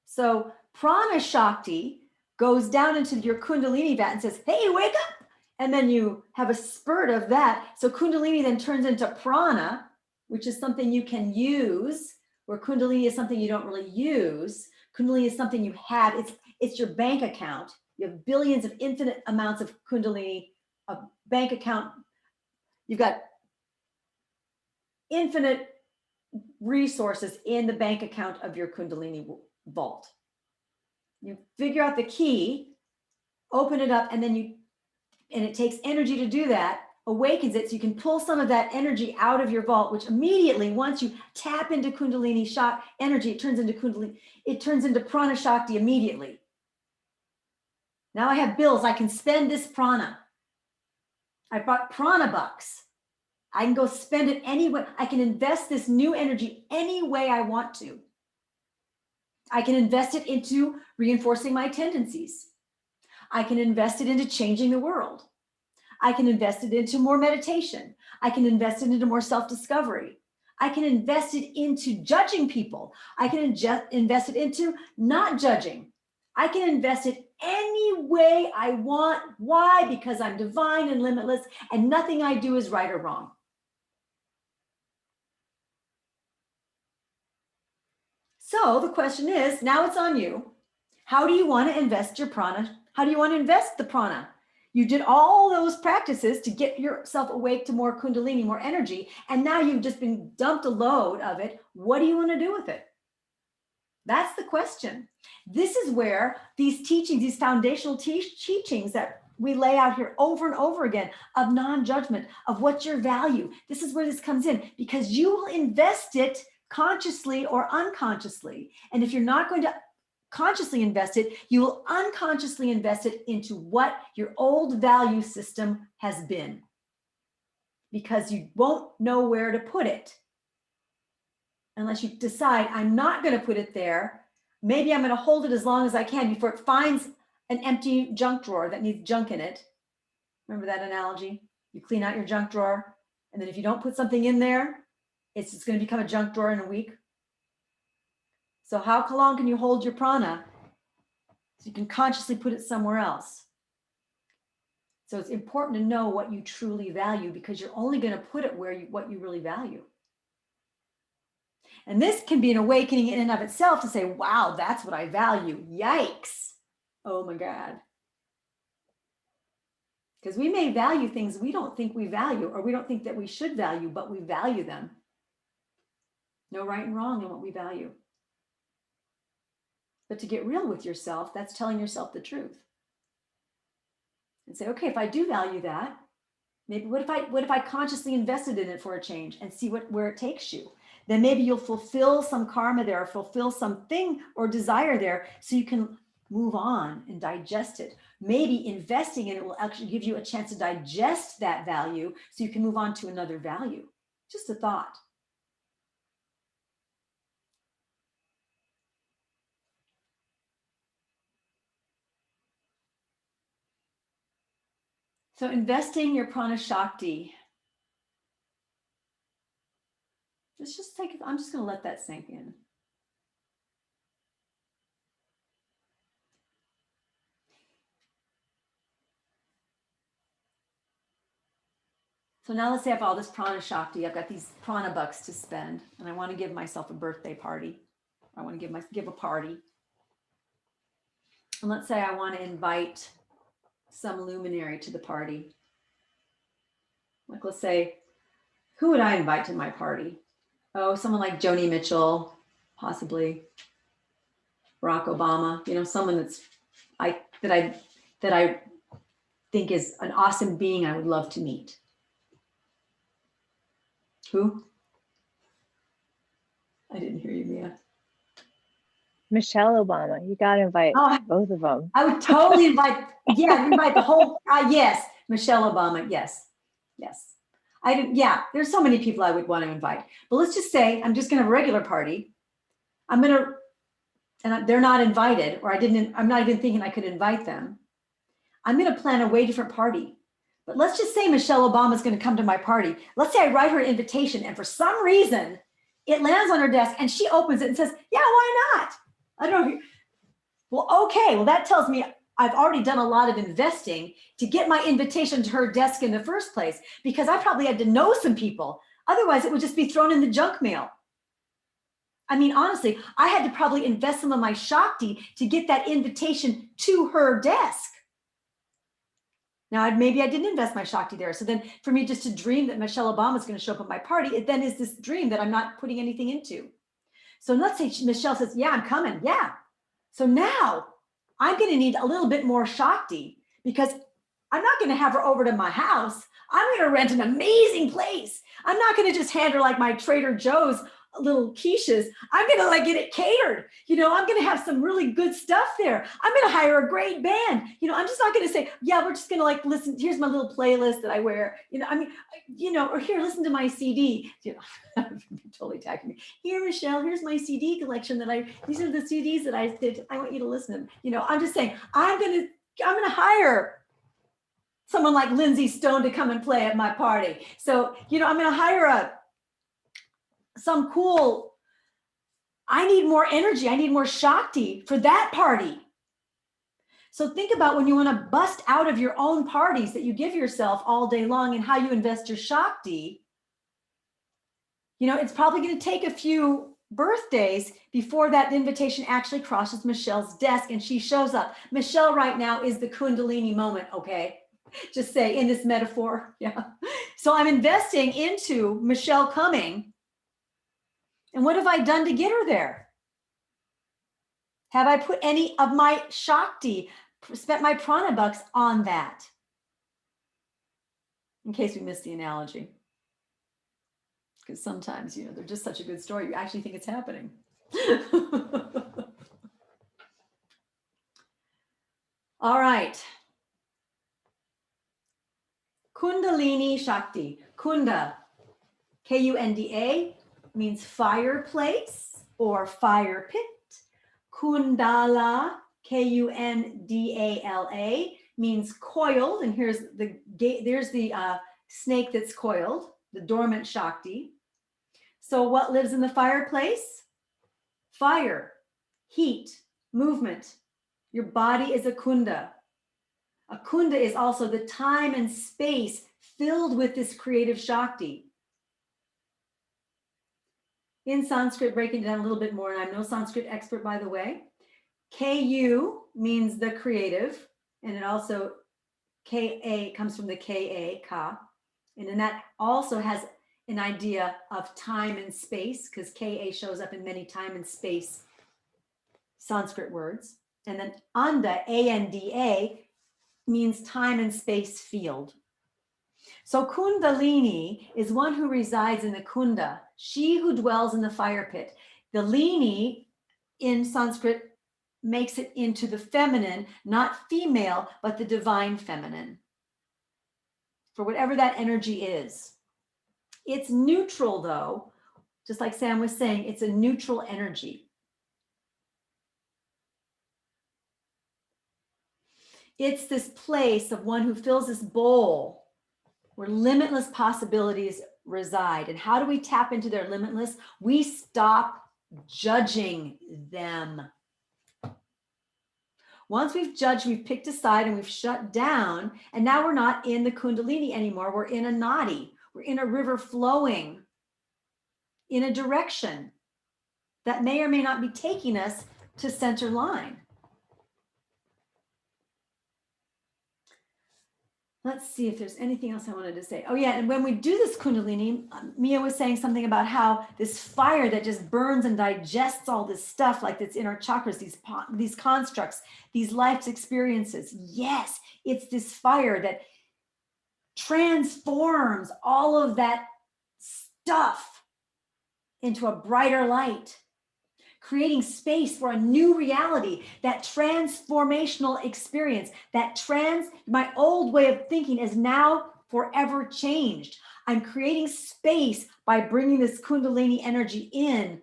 So Prana Shakti goes down into your Kundalini vat and says, hey, wake up. And then you have a spurt of that. So Kundalini then turns into prana, which is something you can use, where Kundalini is something you don't really use. Kundalini is something you have. It's your bank account. You have billions of infinite amounts of Kundalini, a bank account. You've got infinite resources in the bank account of your Kundalini vault. You figure out the key, open it up, and it takes energy to do that, awakens it, so you can pull some of that energy out of your vault, which immediately, once you tap into Kundalini energy, it turns into Prana Shakti immediately. Now I have bills, I can spend this prana. I bought prana bucks. I can go spend it anywhere. I can invest this new energy any way I want to. I can invest it into reinforcing my tendencies. I can invest it into changing the world. I can invest it into more meditation. I can invest it into more self-discovery. I can invest it into judging people. I can invest it into not judging. I can invest it any way I want. Why? Because I'm divine and limitless, and nothing I do is right or wrong. So the question is, now it's on you. How do you want to invest your prana? How do you want to invest the prana? You did all those practices to get yourself awake to more Kundalini, more energy, and now you've just been dumped a load of it. What do you want to do with it? That's the question. This is where these teachings, these foundational teachings that we lay out here over and over again of non-judgment, of what's your value. This is where this comes in, because you will invest it consciously or unconsciously. And if you're not going to consciously invest it, you will unconsciously invest it into what your old value system has been, because you won't know where to put it unless you decide, I'm not going to put it there. Maybe I'm going to hold it as long as I can before it finds an empty junk drawer that needs junk in it. Remember that analogy? You clean out your junk drawer, and then if you don't put something in there, it's just going to become a junk drawer in a week. So how long can you hold your prana so you can consciously put it somewhere else? So it's important to know what you truly value, because you're only going to put it where what you really value. And this can be an awakening in and of itself to say, wow, that's what I value. Yikes. Oh my God. Because we may value things we don't think we value, or we don't think that we should value, but we value them. No right and wrong in what we value. But to get real with yourself, that's telling yourself the truth. And say, okay, if I do value that, maybe what if I consciously invested in it for a change and see where it takes you? Then maybe you'll fulfill some karma there, or fulfill something or desire there, so you can move on and digest it. Maybe investing in it will actually give you a chance to digest that value, so you can move on to another value. Just a thought. So investing your prana shakti. Let's just take it. I'm just going to let that sink in. So now let's say I have all this prana shakti. I've got these prana bucks to spend, and I want to give myself a birthday party. I want to give a party. And let's say I want to invite some luminary to the party. Like, let's say, who would I invite to my party? Oh, someone like Joni Mitchell, possibly Barack Obama. You know, someone that I think is an awesome being I would love to meet. Who? I didn't hear you, Mia. Michelle Obama. You got to invite both of them. I would totally invite the whole, yes, Michelle Obama. Yes. There's so many people I would want to invite, but let's just say I'm just going to have a regular party. And they're not invited, or I'm not even thinking I could invite them. I'm going to plan a way different party. But let's just say Michelle Obama is going to come to my party. Let's say I write her an invitation, and for some reason it lands on her desk and she opens it and says, yeah, why not? I don't know. Well, okay. Well, that tells me I've already done a lot of investing to get my invitation to her desk in the first place, because I probably had to know some people. Otherwise, it would just be thrown in the junk mail. I mean, honestly, I had to probably invest some of my Shakti to get that invitation to her desk. Now, maybe I didn't invest my Shakti there. So then for me just to dream that Michelle Obama is going to show up at my party, it then is this dream that I'm not putting anything into. So let's say Michelle says, yeah, I'm coming. Yeah. So now I'm going to need a little bit more Shakti, because I'm not going to have her over to my house. I'm going to rent an amazing place. I'm not going to just hand her like my Trader Joe's little quiches. I'm going to get it catered. You know, I'm going to have some really good stuff there. I'm going to hire a great band. You know, I'm just not going to say, yeah, we're just going to listen. Here's my little playlist that I wear. You know, I mean, you know, or here, listen to my CD. You know, totally attacking me. Here, Michelle, here's my CD collection these are the CDs that I did. I want you to listen to them. You know, I'm just saying, I'm going to hire someone like Lindsay Stone to come and play at my party. So, you know, I'm going to hire some cool, I need more energy. I need more Shakti for that party. So think about when you want to bust out of your own parties that you give yourself all day long and how you invest your Shakti. You know, it's probably going to take a few birthdays before that invitation actually crosses Michelle's desk and she shows up. Michelle right now is the Kundalini moment, okay? Just say in this metaphor, yeah. So I'm investing into Michelle coming. And what have I done to get her there? Have I put any of my Shakti, spent my prana bucks on that? In case we missed the analogy. Because sometimes, you know, they're just such a good story, you actually think it's happening. All right. Kundalini Shakti. Kunda, K-U-N-D-A, means fireplace or fire pit. Kundala, K-U-N-D-A-L-A, means coiled. And there's the snake that's coiled, the dormant Shakti. So what lives in the fireplace? Fire, heat, movement. Your body is a kunda. A kunda is also the time and space filled with this creative Shakti. In Sanskrit, breaking it down a little bit more, and I'm no Sanskrit expert, by the way, Ku means the creative, and it also, Ka comes from the Ka, ka, and then that also has an idea of time and space, because Ka shows up in many time and space Sanskrit words. And then Anda, A-N-D-A, means time and space field. So Kundalini is one who resides in the kunda, she who dwells in the fire pit. The lini in Sanskrit makes it into the feminine, not female, but the divine feminine. For whatever that energy is. It's neutral though, just like Sam was saying, it's a neutral energy. It's this place of one who fills this bowl where limitless possibilities reside. And how do we tap into their limitless? We stop judging them. Once we've judged, we've picked a side and we've shut down, and now we're not in the Kundalini anymore. We're in a nadi. We're in a river flowing in a direction that may or may not be taking us to center line. Let's see if there's anything else I wanted to say. Oh yeah, and when we do this Kundalini, Mia was saying something about how this fire that just burns and digests all this stuff like that's in our chakras, these constructs, these life's experiences. Yes, it's this fire that transforms all of that stuff into a brighter light, creating space for a new reality, that transformational experience, my old way of thinking is now forever changed. I'm creating space by bringing this Kundalini energy in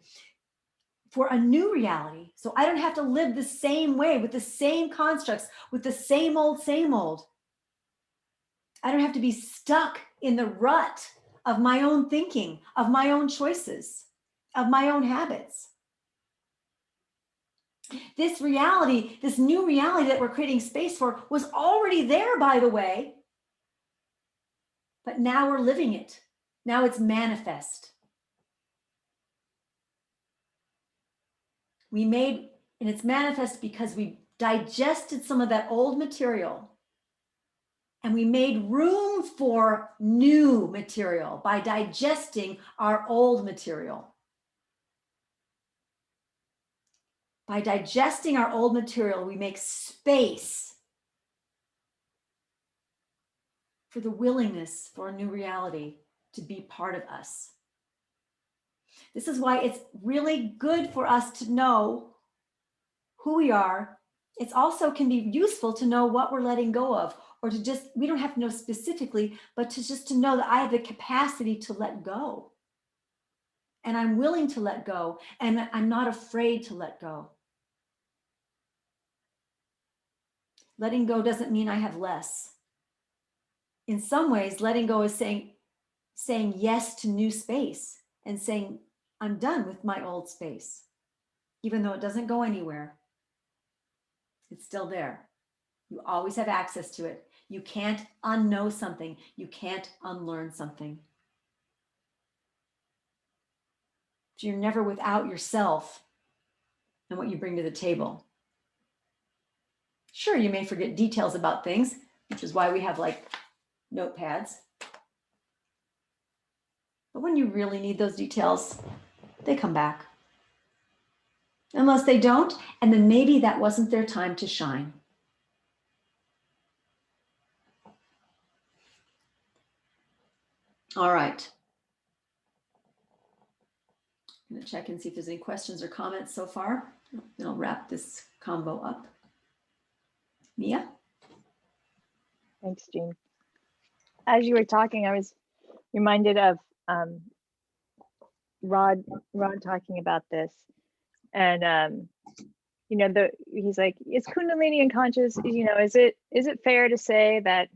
for a new reality. So I don't have to live the same way with the same constructs, with the same old. I don't have to be stuck in the rut of my own thinking, of my own choices, of my own habits. This reality, this new reality that we're creating space for was already there, by the way, but now we're living it. Now it's manifest. And it's manifest because we digested some of that old material and we made room for new material by digesting our old material. By digesting our old material, we make space for the willingness for a new reality to be part of us. This is why it's really good for us to know who we are. It also can be useful to know what we're letting go of, or to just, we don't have to know specifically, but to know that I have the capacity to let go. And I'm willing to let go, and I'm not afraid to let go. Letting go doesn't mean I have less. in some ways, letting go is saying yes to new space and saying, I'm done with my old space. Even though it doesn't go anywhere, it's still there. You always have access to it. You can't unknow something. You can't unlearn something. You're never without yourself and what you bring to the table. Sure, you may forget details about things, which is why we have like notepads. But when you really need those details, they come back. Unless they don't, and then maybe that wasn't their time to shine. All right. I'm going to check and see if there's any questions or comments so far. Then I'll wrap this combo up. Mia? Thanks, Jean. As you were talking, I was reminded of Rod talking about this, and you know, he's like, is Kundalini unconscious? You know, is it fair to say that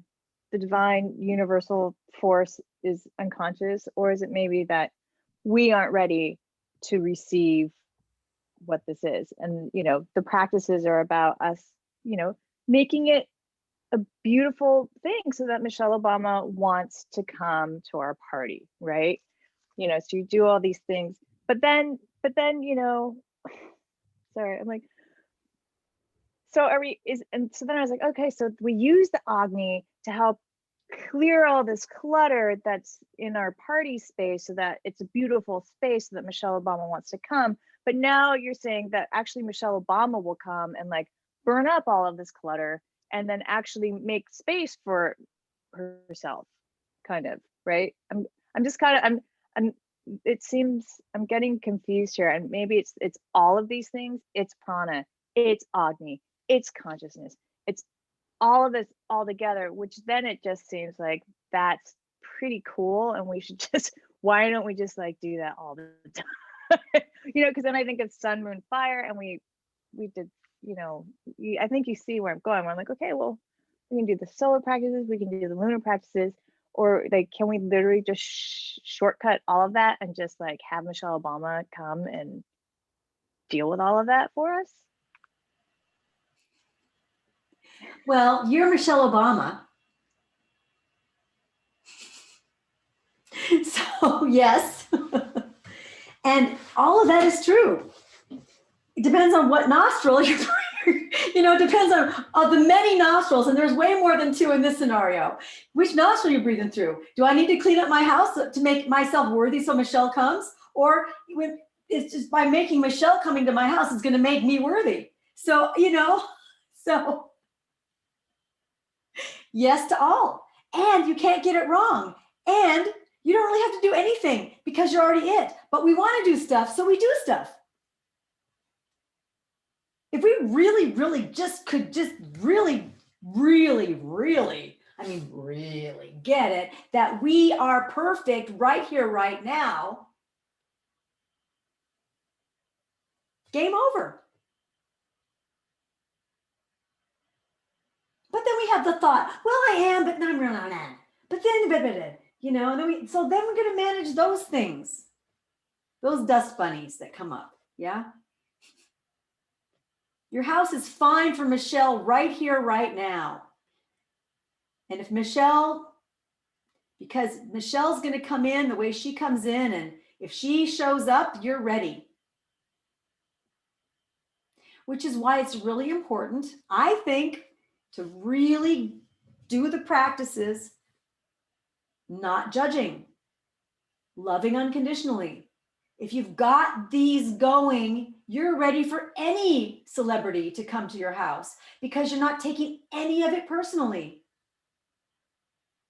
the divine universal force is unconscious, or is it maybe that we aren't ready to receive what this is? And you know, the practices are about us, you know, making it a beautiful thing so that Michelle Obama wants to come to our party, right? You know, so you do all these things, but then, you know, sorry, I'm like, so are we, and so then I was like, okay, so we use the Agni to help clear all this clutter that's in our party space so that it's a beautiful space so that Michelle Obama wants to come. But now you're saying that actually Michelle Obama will come and like burn up all of this clutter and then actually make space for herself, kind of, right? I'm just kind of, I'm it seems I'm getting confused here, and maybe it's all of these things. It's prana, it's Agni, it's consciousness, it's all of this all together, which then it just seems like that's pretty cool, and we should just, why don't we just like do that all the time? You know, because then I think of sun, moon, fire, and we did, you know, I think you see where I'm going, where I'm like, okay, well, we can do the solar practices, we can do the lunar practices, or like, can we literally just shortcut all of that and just like have Michelle Obama come and deal with all of that for us? Well, you're Michelle Obama. So yes. And all of that is true. It depends on what nostril you're, you know, it depends on the many nostrils, and there's way more than two in this scenario. Which nostril you're breathing through? Do I need to clean up my house to make myself worthy so Michelle comes? Or it's just by making Michelle coming to my house is going to make me worthy. So, you know, so yes to all. And you can't get it wrong. And you don't really have to do anything because you're already it. But we want to do stuff, so we do stuff. If we really, really just could just really, really, really, I mean, really get it, that we are perfect right here, right now, game over. But then we have the thought, well, I am, but no, but then, you know, and then so then we're going to manage those things, those dust bunnies that come up. Yeah. Your house is fine for Michelle right here, right now. And if Michelle, because Michelle's going to come in the way she comes in, and if she shows up, you're ready. Which is why it's really important, I think, to really do the practices, not judging, loving unconditionally. If you've got these going, you're ready for any celebrity to come to your house because you're not taking any of it personally.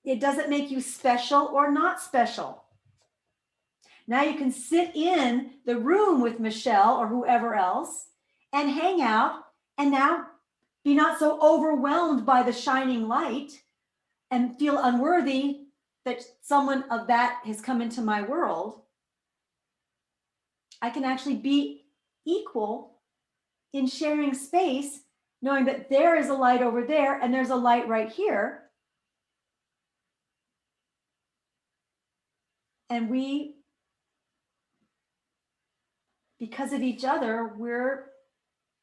It doesn't make you special or not special. Now you can sit in the room with Michelle or whoever else and hang out, and now be not so overwhelmed by the shining light and feel unworthy that someone of that has come into my world. I can actually be equal in sharing space, knowing that there is a light over there and there's a light right here. And because of each other, we're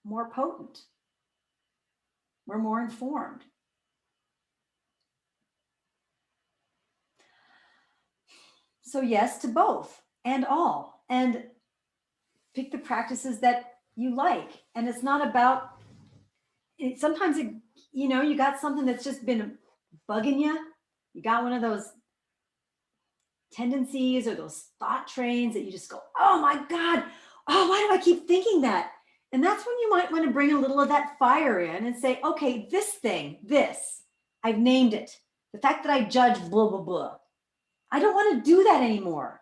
more potent. We're more informed. So yes to both and all, and pick the practices that you like. And it's not about, sometimes you got something that's just been bugging you. You got one of those tendencies or those thought trains that you just go, oh my God, oh, why do I keep thinking that? And that's when you might want to bring a little of that fire in and say, okay, this, I've named it. The fact that I judge blah, blah, blah. I don't want to do that anymore.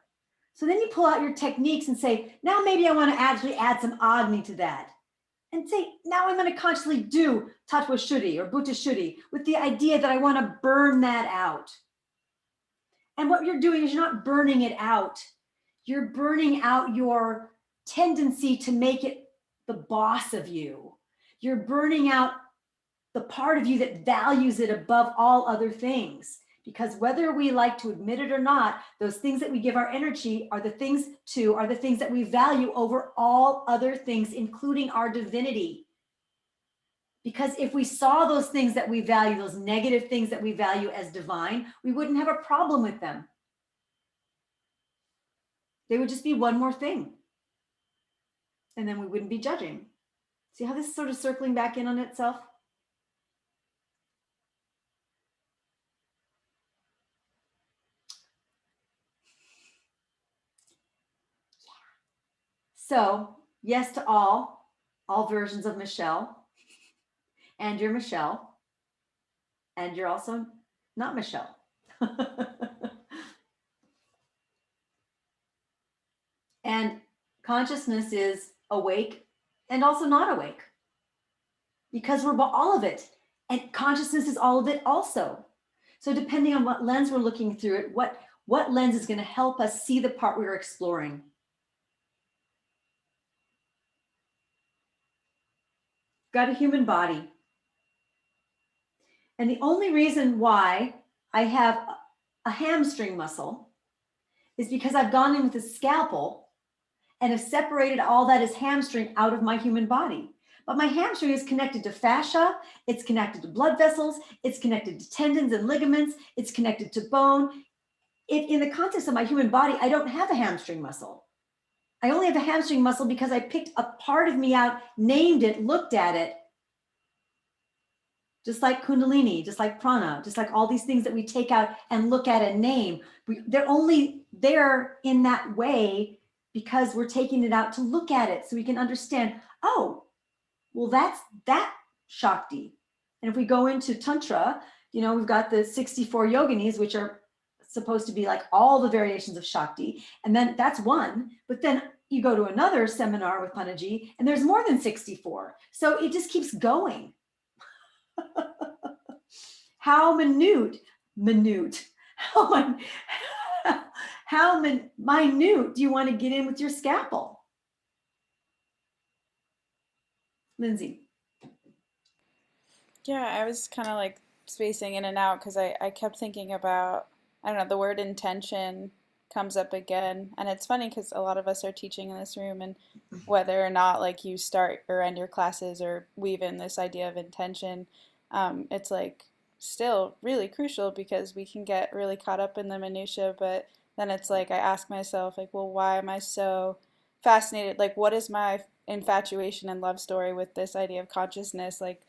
So then you pull out your techniques and say, now maybe I want to actually add some Agni to that. And say, now I'm going to consciously do Tattva Shuddhi or Bhuta Shuddhi with the idea that I want to burn that out. And what you're doing is you're not burning it out. You're burning out your tendency to make it the boss of you. You're burning out the part of you that values it above all other things. Because whether we like to admit it or not, those things that we give our energy are the things that we value over all other things, including our divinity. Because if we saw those things that we value, those negative things that we value as divine, we wouldn't have a problem with them. They would just be one more thing. And then we wouldn't be judging. See how this is sort of circling back in on itself? So, yes to all versions of Michelle. And you're Michelle. And you're also not Michelle. And consciousness is awake and also not awake. Because we're all of it. And consciousness is all of it also. So depending on what lens we're looking through it, what lens is going to help us see the part we're exploring. Got a human body. And the only reason why I have a hamstring muscle is because I've gone in with a scalpel and have separated all that is hamstring out of my human body. But my hamstring is connected to fascia, it's connected to blood vessels, it's connected to tendons and ligaments, it's connected to bone. In the context of my human body, I don't have a hamstring muscle. I only have a hamstring muscle because I picked a part of me out, named it, looked at it, just like Kundalini, just like prana, just like all these things that we take out and look at and name. They're only there in that way because we're taking it out to look at it so we can understand, oh, well, that's that Shakti. And if we go into Tantra, we've got the 64 yoginis, which are supposed to be like all the variations of Shakti. And then that's one, but then you go to another seminar with Panaji and there's more than 64. So it just keeps going. How minute do you want to get in with your scalpel? Lindsay. Yeah, I was kind of like spacing in and out because I kept thinking about, I don't know, the word intention comes up again. And it's funny because a lot of us are teaching in this room, and whether or not like you start or end your classes or weave in this idea of intention, it's like still really crucial because we can get really caught up in the minutia. But then it's like I ask myself, like, well, why am I so fascinated? Like, what is my infatuation and love story with this idea of consciousness? Like,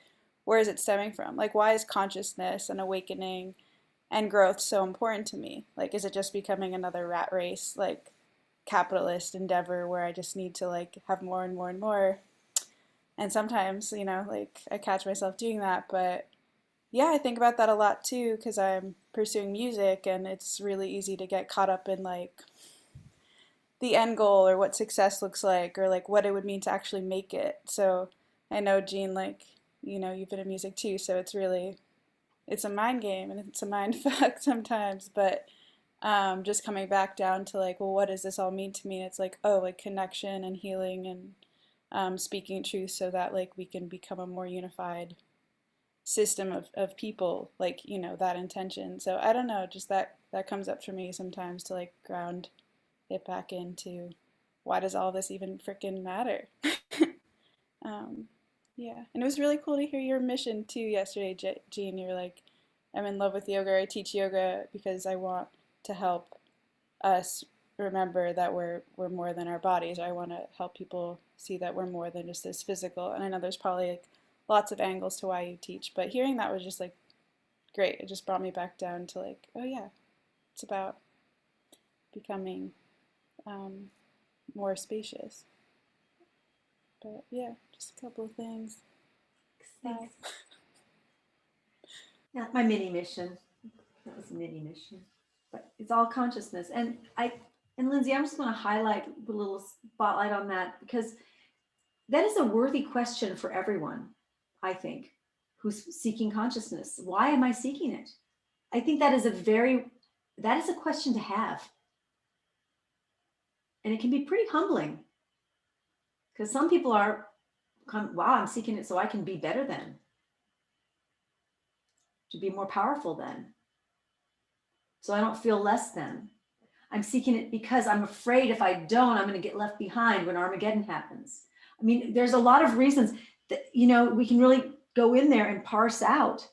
where is it stemming from? Like, why is consciousness and awakening and growth so important to me? Like, is it just becoming another rat race, like capitalist endeavor where I just need to like have more and more and more? And sometimes, like I catch myself doing that, but yeah, I think about that a lot too because I'm pursuing music and it's really easy to get caught up in like the end goal or what success looks like or like what it would mean to actually make it. So I know, Jean, like, you've been in music too, so it's a mind game and it's a mind fuck sometimes, but just coming back down to like, well, what does this all mean to me? It's like, oh, like connection and healing and speaking truth so that like we can become a more unified system of people, like, you know, that intention. So I don't know, just that comes up for me sometimes, to like ground it back into, why does all this even freaking matter? Yeah, and it was really cool to hear your mission too yesterday, Jean. You're like, I'm in love with yoga. I teach yoga because I want to help us remember that we're more than our bodies. I want to help people see that we're more than just this physical. And I know there's probably like lots of angles to why you teach, but hearing that was just like great. It just brought me back down to like, oh yeah, it's about becoming more spacious. But yeah, just a couple of things. Thanks. Yeah, my mini mission. That was a mini mission, but it's all consciousness. And Lindsay, I'm just going to highlight the little spotlight on that, because that is a worthy question for everyone, I think, who's seeking consciousness. Why am I seeking it? I think that is a question to have. And it can be pretty humbling, because some people are, wow, I'm seeking it so I can be better than, to be more powerful than, so I don't feel less than. I'm seeking it because I'm afraid if I don't, I'm going to get left behind when Armageddon happens. I mean, there's a lot of reasons that, you know, we can really go in there and parse out.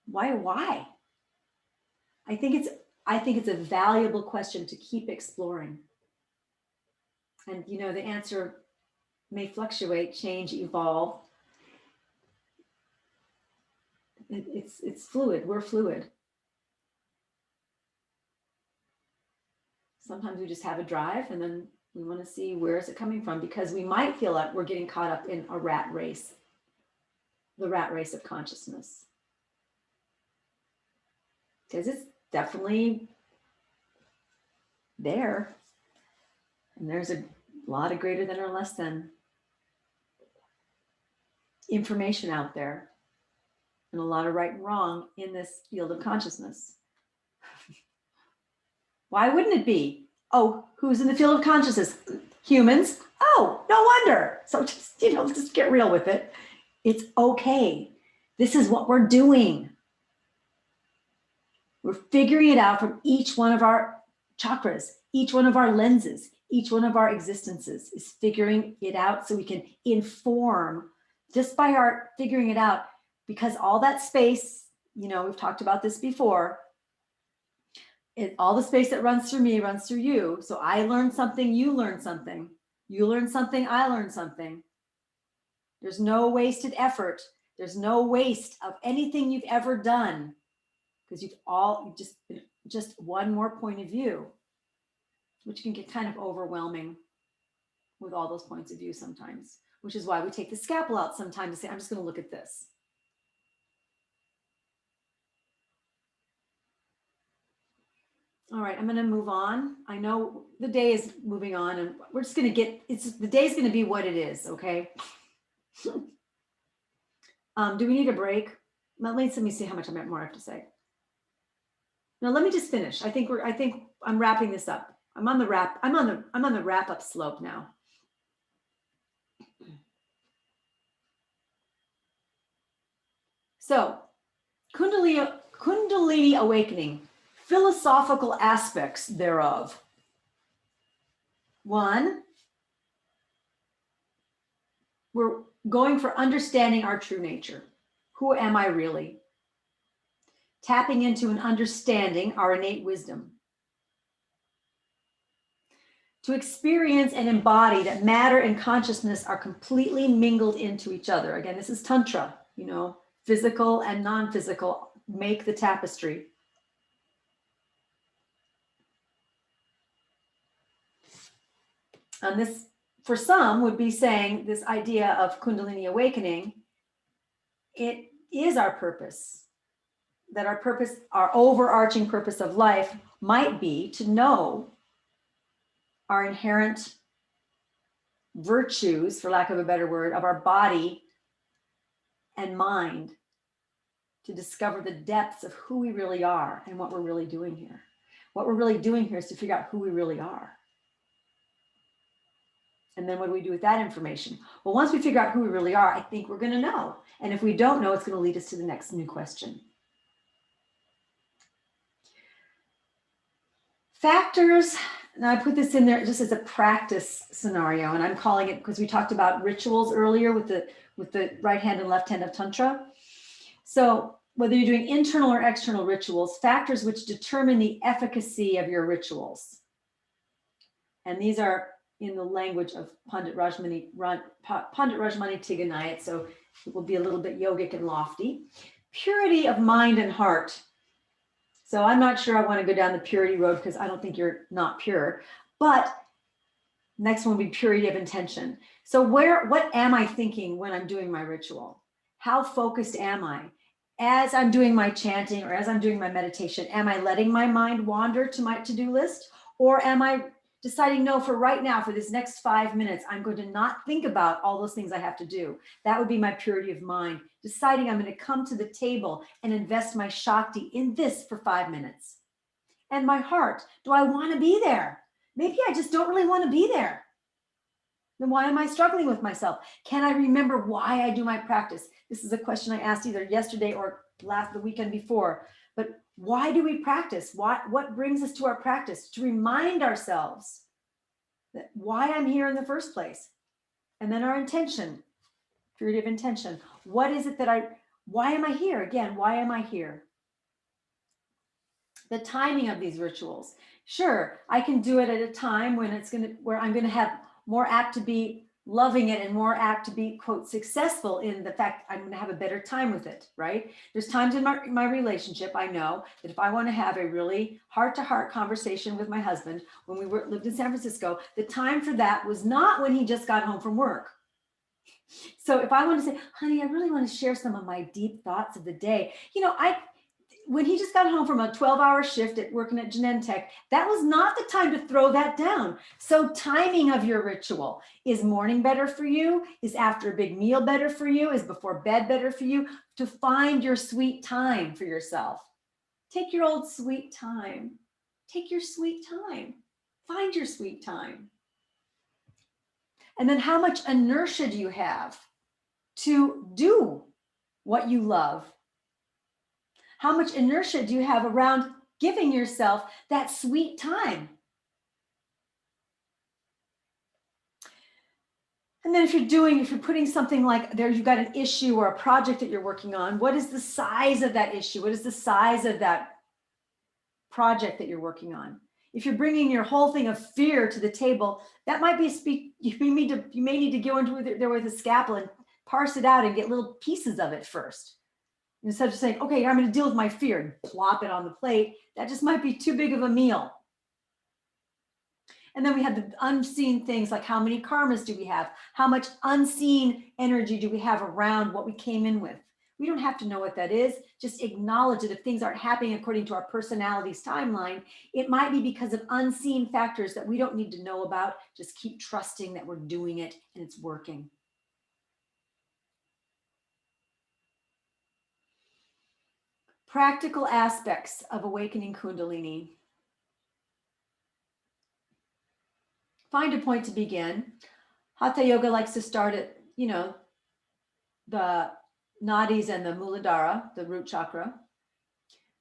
Why? I think it's a valuable question to keep exploring. And, you know, the answer may fluctuate, change, evolve. It's fluid. We're fluid. Sometimes we just have a drive, and then we want to see, where is it coming from, because we might feel like we're getting caught up in a rat race, the rat race of consciousness. Because it's definitely there. And there's a lot of greater than or less than information out there, and a lot of right and wrong in this field of consciousness. Why wouldn't it be? Oh, who's in the field of consciousness? Humans. Oh, no wonder. So just, you know, just get real with it. It's okay. This is what we're doing. We're figuring it out from each one of our chakras, each one of our lenses, each one of our existences is figuring it out, so we can inform just by our figuring it out, because all that space, you know, we've talked about this before, all the space that runs through me runs through you. So I learn something, you learn something. You learn something, I learn something. There's no wasted effort. There's no waste of anything you've ever done, because you've just one more point of view, which can get kind of overwhelming with all those points of view sometimes, which is why we take the scalpel out sometimes to say, I'm just going to look at this. All right, I'm going to move on. I know the day is moving on, and we're just going to the day's going to be what it is, okay? Do we need a break? Let me see how much more I have to say. No, let me just finish. I think I'm wrapping this up. I'm on the wrap up slope now. So, Kundalini awakening, philosophical aspects thereof. 1, we're going for understanding our true nature. Who am I really? Tapping into and understanding our innate wisdom. To experience and embody that matter and consciousness are completely mingled into each other. Again, this is Tantra, you know, physical and non-physical make the tapestry. And this, for some, would be saying this idea of Kundalini awakening, it is our purpose. That our purpose, our overarching purpose of life might be to know our inherent virtues, for lack of a better word, of our body and mind, to discover the depths of who we really are and what we're really doing here. What we're really doing here is to figure out who we really are. And then what do we do with that information? Well, once we figure out who we really are, I think we're going to know. And if we don't know, it's going to lead us to the next new question. Factors, now I put this in there just as a practice scenario, and I'm calling it, because we talked about rituals earlier with the right hand and left hand of Tantra. So whether you're doing internal or external rituals, factors which determine the efficacy of your rituals. And these are in the language of Pandit Rajmani Tiganayat, so it will be a little bit yogic and lofty. Purity of mind and heart. So I'm not sure I want to go down the purity road because I don't think you're not pure. But next one would be purity of intention. So what am I thinking when I'm doing my ritual? How focused am I? As I'm doing my chanting or as I'm doing my meditation, am I letting my mind wander to my to-do list? Or am I deciding, no, for right now, for this next 5 minutes, I'm going to not think about all those things I have to do. That would be my purity of mind. Deciding I'm going to come to the table and invest my Shakti in this for 5 minutes. And my heart, do I want to be there? Maybe I just don't really want to be there. Then why am I struggling with myself? Can I remember why I do my practice? This is a question I asked either yesterday or the weekend before. But why do we practice? What brings us to our practice? To remind ourselves that why I'm here in the first place. And then our intention, purity of intention. What is it why am I here? Again, why am I here? The timing of these rituals. Sure, I can do it at a time when where I'm going to have more apt to be loving it and more apt to be, quote, successful in the fact I'm going to have a better time with it, right? There's times in my relationship, I know that if I want to have a really heart-to-heart conversation with my husband, when we lived in San Francisco, the time for that was not when he just got home from work. So if I want to say, honey, I really want to share some of my deep thoughts of the day, when he just got home from a 12-hour shift at working at Genentech, that was not the time to throw that down. So timing of your ritual. Is morning better for you? Is after a big meal better for you? Is before bed better for you? To find your sweet time for yourself. Take your old sweet time. Take your sweet time. Find your sweet time. And then how much inertia do you have to do what you love? How much inertia do you have around giving yourself that sweet time? And then if you're putting something like there, you've got an issue or a project that you're working on, what is the size of that issue? What is the size of that project that you're working on? If you're bringing your whole thing of fear to the table, that might be you may need to go into there with a scalpel and parse it out and get little pieces of it first. Instead of saying, okay, I'm going to deal with my fear and plop it on the plate, that just might be too big of a meal. And then we have the unseen things like how many karmas do we have? How much unseen energy do we have around what we came in with? We don't have to know what that is. Just acknowledge that if things aren't happening according to our personality's timeline, it might be because of unseen factors that we don't need to know about. Just keep trusting that we're doing it and it's working. Practical aspects of awakening Kundalini. Find a point to begin. Hatha Yoga likes to start at, the nadis and the Muladhara, the root chakra.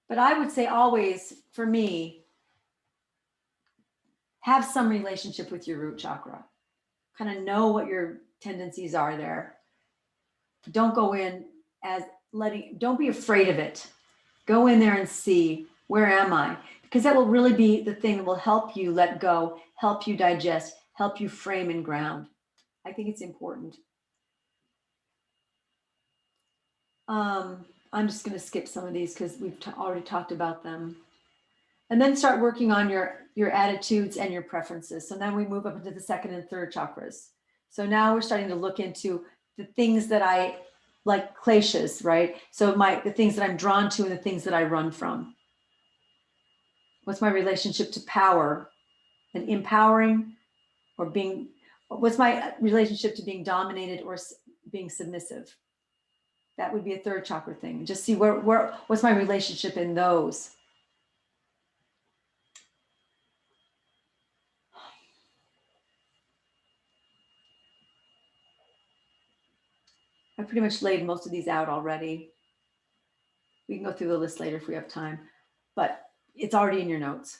But I would say always, for me, have some relationship with your root chakra. Kind of know what your tendencies are there. Don't go in don't be afraid of it. Go in there and see, where am I? Because that will really be the thing that will help you let go, help you digest, help you frame and ground. I think it's important. I'm just going to skip some of these because we've already talked about them. And then start working on your attitudes and your preferences. So now we move up into the second and third chakras. So now we're starting to look into the things that I like, kleshas, right? So the things that I'm drawn to and the things that I run from. What's my relationship to power and empowering, or what's my relationship to being dominated or being submissive? That would be a third chakra thing. Just see what's my relationship in those. I pretty much laid most of these out already. We can go through the list later if we have time, but it's already in your notes.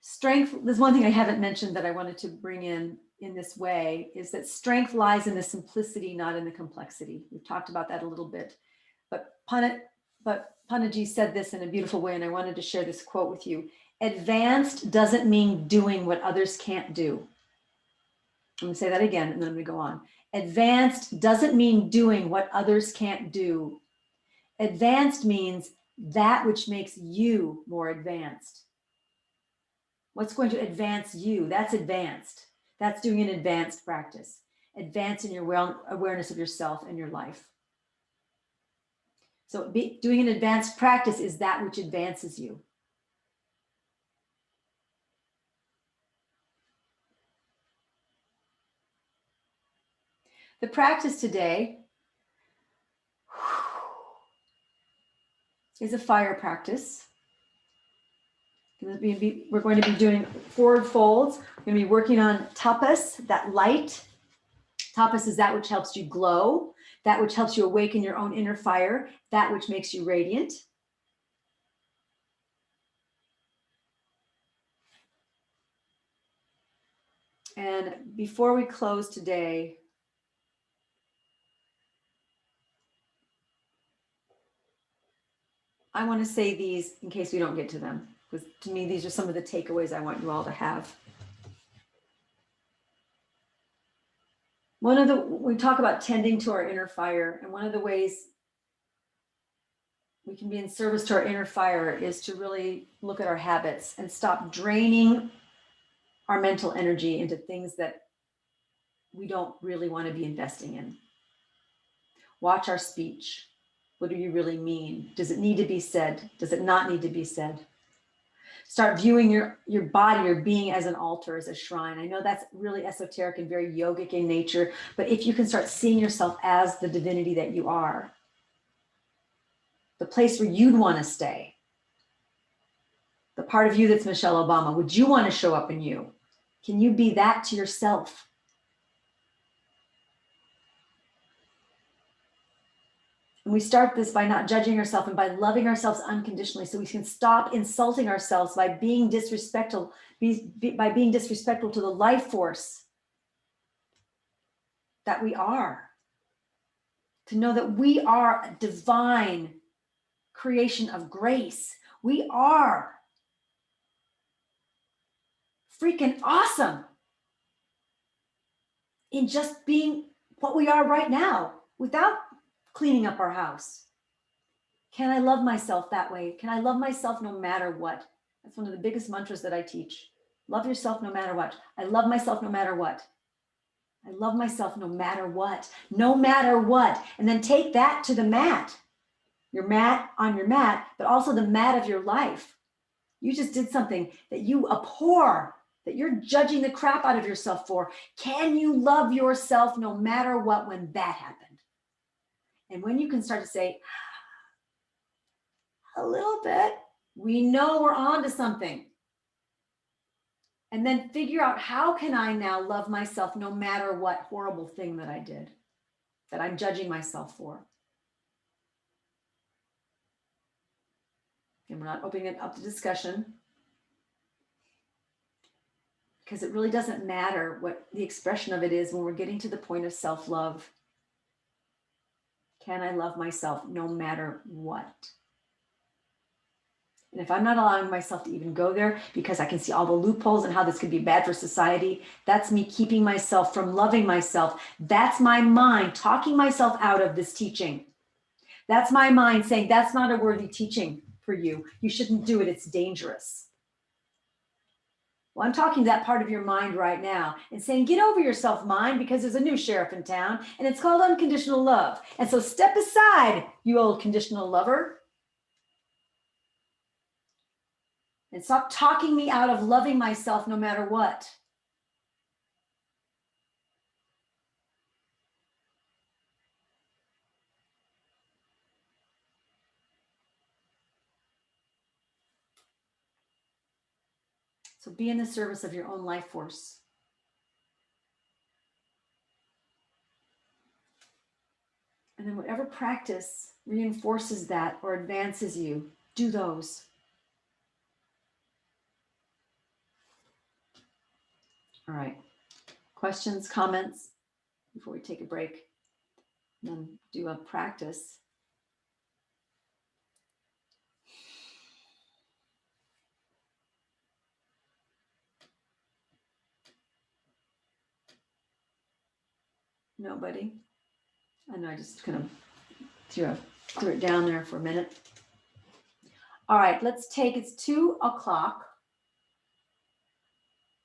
Strength, there's one thing I haven't mentioned that I wanted to bring in this way, is that strength lies in the simplicity, not in the complexity. We've talked about that a little bit, but Panaji said this in a beautiful way, and I wanted to share this quote with you. Advanced doesn't mean doing what others can't do. I'm gonna say that again, and then I'm gonna go on. Advanced doesn't mean doing what others can't do. Advanced means that which makes you more advanced. What's going to advance you? That's advanced. That's doing an advanced practice. Advance in your awareness of yourself and your life. So doing an advanced practice is that which advances you. The practice today is a fire practice. We're going to be doing forward folds. We're going to be working on tapas, that light. Tapas is that which helps you glow, that which helps you awaken your own inner fire, that which makes you radiant. And before we close today, I want to say these in case we don't get to them, because to me, these are some of the takeaways I want you all to have. We talk about tending to our inner fire, and one of the ways we can be in service to our inner fire is to really look at our habits and stop draining our mental energy into things that we don't really want to be investing in. Watch our speech. What do you really mean? Does it need to be said? Does it not need to be said? Start viewing your body, your being as an altar, as a shrine. I know that's really esoteric and very yogic in nature, but if you can start seeing yourself as the divinity that you are, the place where you'd want to stay, the part of you that's Michelle Obama, would you want to show up in you? Can you be that to yourself? And we start this by not judging ourselves and by loving ourselves unconditionally, so we can stop insulting ourselves by being disrespectful, by being disrespectful to the life force that we are. To know that we are a divine creation of grace. We are freaking awesome in just being what we are right now without cleaning up our house. Can I love myself that way? Can I love myself no matter what? That's one of the biggest mantras that I teach. Love yourself no matter what. I love myself no matter what. I love myself no matter what. No matter what. And then take that to the mat. Your mat on your mat, but also the mat of your life. You just did something that you abhor, that you're judging the crap out of yourself for. Can you love yourself no matter what when that happened? And when you can start to say, a little bit, we know we're on to something. And then figure out, how can I now love myself no matter what horrible thing that I did, that I'm judging myself for? And we're not opening it up to discussion, because it really doesn't matter what the expression of it is when we're getting to the point of self-love. Can I love myself no matter what? And if I'm not allowing myself to even go there because I can see all the loopholes and how this could be bad for society, that's me keeping myself from loving myself. That's my mind talking myself out of this teaching. That's my mind saying, that's not a worthy teaching for you. You shouldn't do it. It's dangerous. Well, I'm talking to that part of your mind right now and saying, get over yourself, mind, because there's a new sheriff in town and it's called unconditional love. And so step aside, you old conditional lover. And stop talking me out of loving myself no matter what. So be in the service of your own life force. And then whatever practice reinforces that or advances you, do those. All right. Questions, comments before we take a break? And then do a practice. Nobody? I know I just kind of threw it down there for a minute. All right, let's take, it's 2 o'clock.